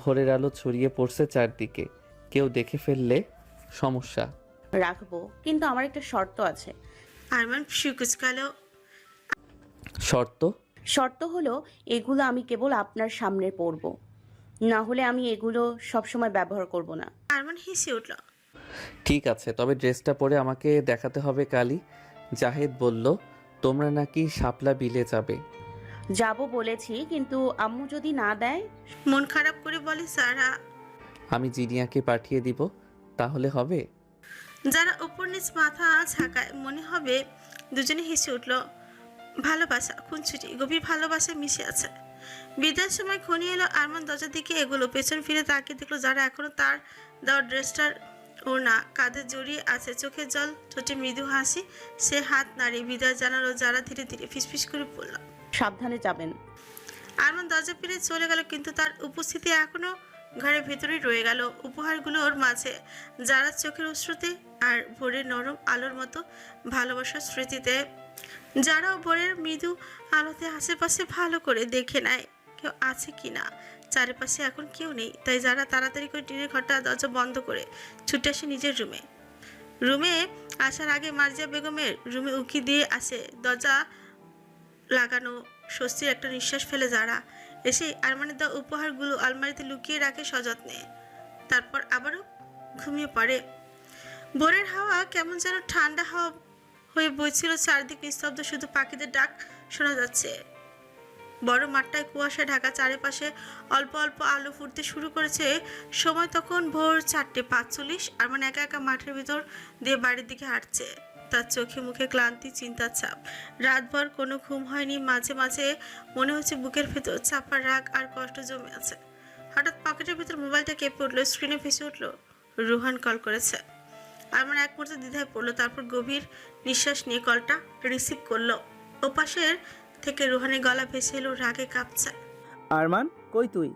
ভোরের আলো ছড়িয়ে পড়ছে চারদিকে, কেউ দেখে ফেললে সমস্যা। রাখবো, কিন্তু আমার একটা শর্ত আছে। আরমান শুকুচকাল। শর্ত? শর্ত হলো, এগুলো আমি কেবল আপনার সামনে পরবো, না হলে আমি এগুলো সবসময় ব্যবহার করব না। আরমান হেসে উঠল। ঠিক আছে, তবে ড্রেসটা পরে আমাকে দেখাতে হবে কালই। জাহেদ বলল তোমরা নাকি শাপলা বিলে যাবে। যাব বলেছি, কিন্তু আম্মু যদি না দেয়? মন খারাপ করে বলে সারা। আমি জিনিয়াকে পাঠিয়ে দিব, তাহলে হবে? যারা উপর নিচ মাথা ঝাঁকায় মনে হবে দুজনে হেসে উঠল। ভালোবাসা খুনছুটি গভীর ভালোবাসায় মিশে আছে। বিদায়ের সময় খনি এলো। আরমান দরজার দিকে এগুলো, পেছন ফিরে তাকিয়ে দেখলো যারা এখনো তার দেওয়া ড্রেসটার ওড়না কাঁধে জড়িয়ে আছে। চোখের জল, ঠোঁটে মৃদু হাসি। সে হাত নাড়িয়ে বিদায় জানালো। যারা ধীরে ধীরে ফিসফিস করে পড়ল, সাবধানে যাবেন। আরমান দরজা পেরিয়ে চলে গেল, কিন্তু তার উপস্থিতি এখনো ঘরের ভেতরেই রয়ে গেল। উপহারগুলোর মাঝে যারা চোখের অশ্রুতে আর ভোরের নরম আলোর মতো ভালোবাসার স্মৃতিতে। যারাও ভোরের মৃদু আলোতে আশেপাশে ভালো করে দেখে নেয় কেউ আছে কিনা। চারিপাশে এখন কেউ নেই, তাই যারা তাড়াতাড়ি করে টিনের ঘরটা দরজা বন্ধ করে ছুটে আসে নিজের রুমে আসার আগে মার্জিয়া বেগমের রুমে উকি দিয়ে আসে। দরজা লাগানো। স্বস্তির একটা নিঃশ্বাস ফেলে যারা এসে আরমানের দেওয়া উপহারগুলো আলমারিতে লুকিয়ে রাখে সযত্নে। তারপর আবারও ঘুমিয়ে পড়ে। ভোরের হাওয়া কেমন যেন ঠান্ডা হাওয়া হয়ে বইছিল। চারদিক নিস্তব্ধ, শুধু পাখিদের ডাক শোনা যাচ্ছে। বড় মাঠটায় কুয়াশা ঢাকা, চারিপাশে অল্প অল্প আলো ফুটতে শুরু করেছে। সময় তখন ভোর 4:45। আরমান একা একা মাঠের ভিতর দিয়ে বাড়ির দিকে হাঁটছে। তার চোখে মুখে ক্লান্তি, চিন্তার ছাপ। রাতভর কোনো ঘুম হয়নি। মাঝে মাঝে মনে হচ্ছে বুকের ভেতর চাপা রাগ আর কষ্ট জমে আছে। হঠাৎ পকেটের ভেতর মোবাইলটা কেঁপে উঠলো। স্ক্রিনে ভেসে উঠলো রুহান কল করেছে। আরমান এক মুহূর্তে দ্বিধায় পড়লো, তারপর গভীর নিঃশ্বাস নিয়ে কলটা রিসিভ করলো। ওপাশের থেকে রুহানের গলা ভেসে এলো রাগে কাঁপছে। আরমান, কই তুই?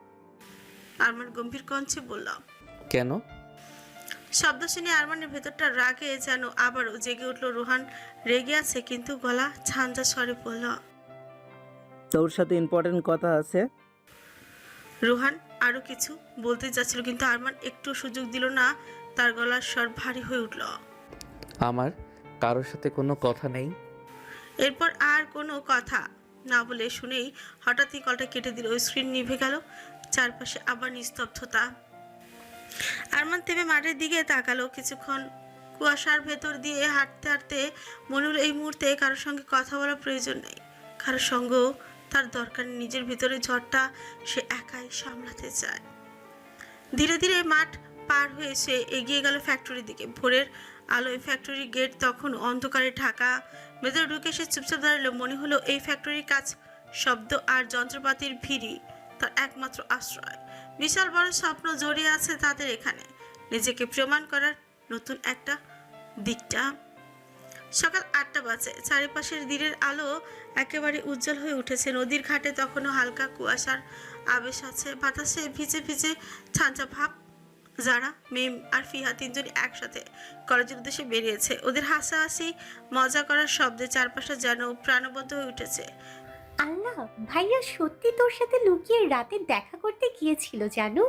আরমান গম্ভীর কণ্ঠে বলল। কেন? শব্দ শুনে আরমানের ভেতরটা রাগে যেন আবারও জেগে উঠলো। রুহান রেগে আছে, কিন্তু গলা ঝাঞ্ঝা স্বরে বলল, তোর সাথে ইম্পর্টেন্ট কথা আছে। রুহান আরো কিছু বলতে যাচ্ছিল, কিন্তু আরমান একটু সুযোগ দিল না। তার গলার স্বর ভারী হয়ে উঠল। আমার কারোর সাথে কোনো কথা নেই। এরপর আর কোনো কথা না বলে শুনেই হঠাৎই কলটা কেটে দিল। স্ক্রিন নিভে গেল। চারপাশে আবার নিস্তব্ধতা। আরমান থেমে মাঠের দিকে তাকালো কিছুক্ষণ। কুয়াশার ভেতর দিয়ে হাঁটতে হাঁটতে মনে হলো এই মুহূর্তে কারোর সঙ্গে কথা বলার প্রয়োজন নেই, কারোর সঙ্গেও তার দরকার নেই, নিজের ভিতরে ঝড়টা সে একাই সামলাতে চায়। ধীরে ধীরে মাঠ পার হয়ে সে এগিয়ে গেল ফ্যাক্টরির দিকে। ভোরের আলোয় ফ্যাক্টরির গেট তখন অন্ধকারে ঢাকা। ভেতরে ঢুকে সে চুপচাপ দাঁড়ালো। মনে হলো এই ফ্যাক্টরির কাজ, শব্দ আর যন্ত্রপাতির ভিড়ই তার একমাত্র আশ্রয়। বিশাল বড় স্বপ্ন জড়িয়ে আছে তাদের এখানে, নিজেকে প্রমাণ করার নতুন একটা দিকটা। সকাল 8টা বাজে। চারিপাশের দিনের আলো একেবারে উজ্জ্বল হয়ে উঠেছে। নদীর ঘাটে তখনও হালকা কুয়াশার আবেশ আছে, বাতাসে ভিজে ভিজে ঠান্ডা ভাব। যারা, মিম আর ফিহা তিনজন একসাথে কলেজের উদ্দেশ্যে বেরিয়েছে। ওদের হাসাহাসি, মজা করার শব্দে চারপাশে যেন প্রাণবন্ত হয়ে উঠেছে। আল্লাহ, ভাইয়া সত্যি তোর সাথে লুকিয়ে রাতে দেখা করতে গিয়েছিল জানো?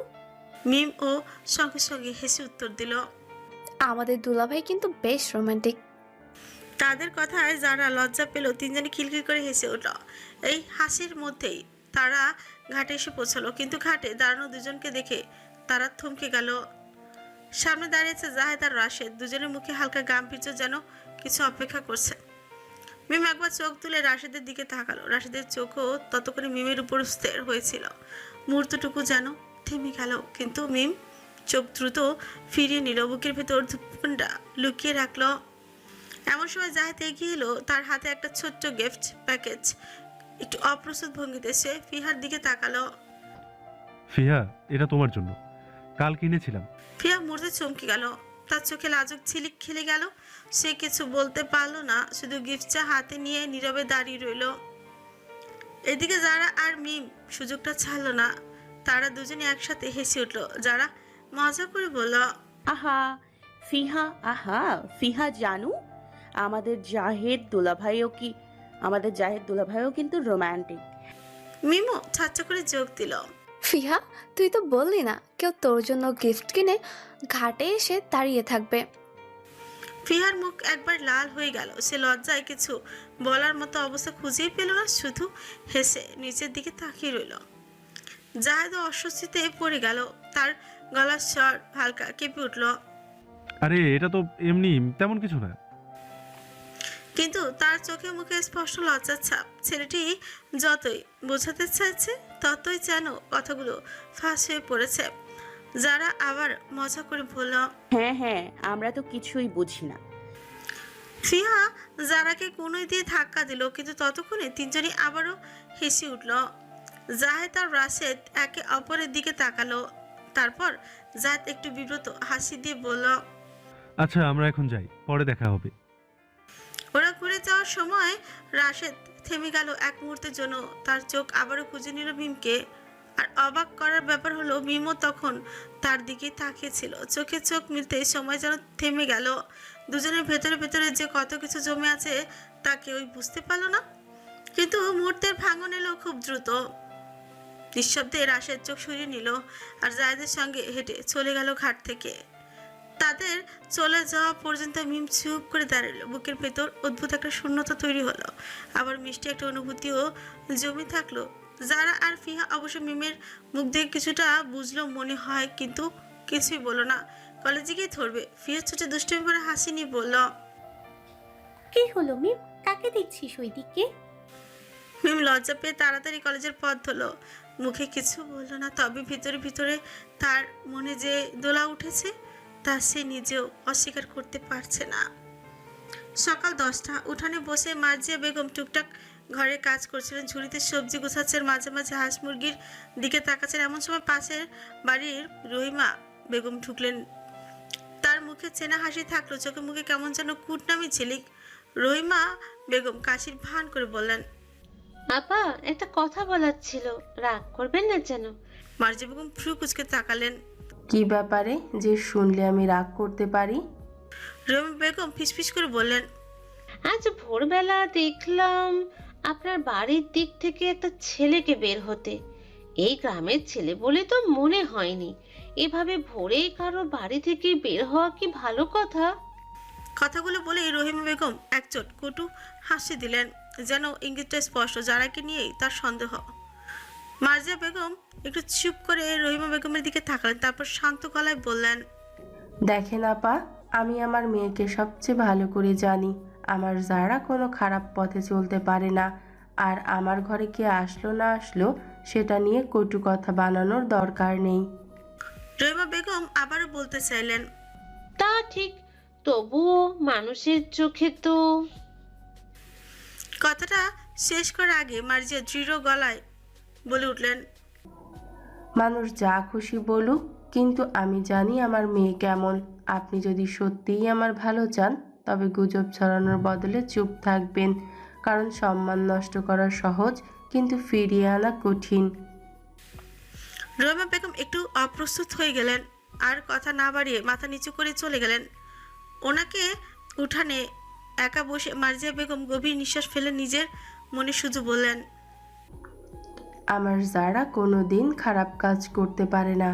মিম ও সঙ্গে সঙ্গে হেসে উত্তর দিল। আমাদের দুলাভাই কিন্তু বেশ রোমান্টিক। তাদের কথায় যারা লজ্জা পেল, তিনজনে খিলখিল করে হেসে উঠল। এই হাসির মধ্যেই তারা ঘাটে এসে পৌঁছালো, কিন্তু ঘাটে দাঁড়ানো দুজনকে দেখে তারা থমকে গেল। সামনে দাঁড়িয়েছে জাহেদ আর রাশেদ, দুজনের মুখে হালকা গাম্ভীর্য, যেন কিছু অপেক্ষা করছে। মিম একবার চোখ তুলে রাশেদের দিকে তাকালো। রাশেদের চোখও ততক্ষণে মিমের উপর স্থির হয়েছিল। মুহূর্তটুকু যেন থেমে গেল, কিন্তু মিম চোখ দ্রুত ফিরিয়ে নিল, বুকের ভেতর ধুপনটা লুকিয়ে রাখলো। এমন সময় জাহেদ এগিয়ে এলো, তার হাতে একটা ছোট্ট গিফট প্যাকেজ। একটু অপ্রস্তুত ভঙ্গিতে সে ফিহার দিকে তাকালো। ফিহা, এটা তোমার জন্য, কাল কিনেছিলাম। ফিহা মুহূর্তে চমকে গেল, তার চোখে লাজুক ঝিলিক খেলে গেল। সে কিছু বলতে পারলো না, শুধু গিফটটা হাতে নিয়ে নীরবে দাঁড়িয়ে রইল। এদিকে যারা আর মিম সুযোগটা ছাড়লো না, তারা দুজনে একসাথে হেসে উঠলো। যারা মজা করে বলল, আহা ফিহা, আহা ফিহা জানু, আমাদের জাহেদ দুলাভাইও কিন্তু রোমান্টিক। মিমও ছাচ্চা করে যোগ দিল। ফিহা, তুই তো বললি না কেউ তোর জন্য গিফট কিনে ঘাটে এসে দাঁড়িয়ে থাকবে। ফিহার মুখ একবার লাল হয়ে গেল। সে লজ্জায় কিছু বলার মতো অবস্থা খুঁজেই পেল না, শুধু হেসে নিচের দিকে তাকিয়ে রইল। জাহেদ অস্বস্তিতে পড়ে গেল, তার গলার স্বর হালকা কেঁপে উঠল। আরে এটা তো এমনি, তেমন কিছু না। কিন্তু তার চোখে মুখে স্পষ্ট লজ্জার ছাপ। ছেলেটি যতই বোঝাতে চাইছে, ততই যেন কথাগুলো ফাঁস হয়ে পড়েছে। যারা আবার মজা করে বলল, হ্যাঁ হ্যাঁ, আমরা তো কিছুই বুঝি না। ফিহা জারাকে কোনোই দিয়ে ধাক্কা দিল, কিন্তু ততক্ষণে তিনজনই আবারও হেসে উঠল। জাহেদ আর রাশেদ একে অপরের দিকে তাকালো। তারপর জাহেদ একটু বিব্রত হাসি দিয়ে বলল, আচ্ছা, আমরা এখন যাই, পরে দেখা হবে। ওরা ঘুরে যাওয়ার সময় রাশেদ থেমে গেল এক মুহূর্তের জন্য। তার চোখ আবারও খুঁজে নিল মিমকে। আর অবাক করার ব্যাপার হলো, মিমও তখন তার দিকে তাকিয়েছিল। চোখে চোখ মিলতে সময় যেন থেমে গেল। দুজনের ভেতরে ভেতরে যে কত কিছু জমে আছে তা কেউই বুঝতে পারল না। কিন্তু মুহূর্তের ভাঙন এলো খুব দ্রুত। নিঃশব্দে রাশেদ চোখ সরিয়ে নিল আর জায়েদের সঙ্গে হেঁটে চলে গেল ঘাট থেকে। তাদের চলে যাওয়া পর্যন্ত মিম চুপ করে দাঁড়ালো। বুকের ভেতর অদ্ভুত একটা শূন্যতা তৈরি হলো, আবার মিষ্টি একটা অনুভূতিও জমে থাকলো। যারা আর ফিহা অবশ্য মিমের মুখ দেখে কিছুটা বুঝলো মনে হয়, কিন্তু কিছুই বলল না। কলেজে গিয়ে ধরবে। ফিহা ছোট দুষ্টুমি করে হাসি নিয়ে বলল, কি হলো মিম, কাকে দেখছিস ওই দিকে? মিম লজ্জা পেয়ে তাড়াতাড়ি কলেজের পথ ধরলো। মুখে কিছু বলল না, তবে ভিতরে ভিতরে তার মনে যে দোলা উঠেছে তা সে নিজেও অস্বীকার করতে পারছে না। সকাল 10টা। উঠানে বসে মার্জিয়া বেগম টুকটাক ঘরের কাজ করছিলেন। ঝুড়িতে সবজি গোছাচ্ছেন, মাঝে মাঝে হাঁস মুরগির দিকে তাকাচ্ছেন। এমন সময় পাশের বাড়ির রহিমা বেগম ঢুকলেন। তার মুখে চেনা হাসি থাকলো, চোখে মুখে কেমন যেন কুটনামি ঝিলিক। রহিমা বেগম কাশির ভান করে বললেন, আপা, একটা কথা বলার ছিল, রাগ করবেন না যেন। মার্জিয়া বেগম ফ্রু কুচকে তাকালেন। কি ব্যাপারে যে শুনলে আমি রাগ করতে পারি? রহিমা বেগম ফিসফিস করে বললেন, আজ ভোরবেলা দেখলাম আপনার বাড়ির দিক থেকে একটা ছেলেকে বের হতে। এই গ্রামের ছেলে বলে তো মনে হয়নি। এভাবে ভোরে কারো বাড়ি থেকে বের হওয়া কি ভালো কথা? কথাগুলো বলে রহিমা বেগম একচোট কটু হাসি দিলেন, যেন ইঙ্গিতটা স্পষ্ট, যারাকে নিয়েই তার সন্দেহ। মার্জিয়া বেগম একটু চুপ করে রহিমা বেগমের দিকে তাকালেন, তারপর শান্ত গলায় বললেন, দেখেন আপা, আমি আমার মেয়েকে সবচেয়ে ভালো করে জানি। আমার যারা কোনো খারাপ পথে চলতে পারে না। আর আমার ঘরে কে আসলো না আসলো সেটা নিয়ে কটু কথা বানানোর দরকার নেই। রহিমা বেগম আবারও বলতে চাইলেন। তা ঠিক, তবুও মানুষের চোখে তো। কথাটা শেষ করার আগে মার্জিয়া দৃঢ় গলায় বলে উঠলেন, মানুষ যা খুশি বলুক, কিন্তু আমি জানি আমার মেয়ে কেমন। আপনি যদি সত্যিই আমার ভালো চান তবে গুজব ছড়ানোর বদলে চুপ থাকবেন, কারণ সম্মান নষ্ট করা সহজ কিন্তু ফিরিয়ে আনা কঠিন। রহিমা বেগম একটু অপ্রস্তুত হয়ে গেলেন, আর কথা না বাড়িয়ে মাথা নিচু করে চলে গেলেন। ওনাকে উঠানে একা বসে মার্জিয়া বেগম গভীর নিঃশ্বাস ফেলে নিজের মনে শুধু বললেন, আমার যারা কোনো দিন খারাপ কাজ করতে পারে না,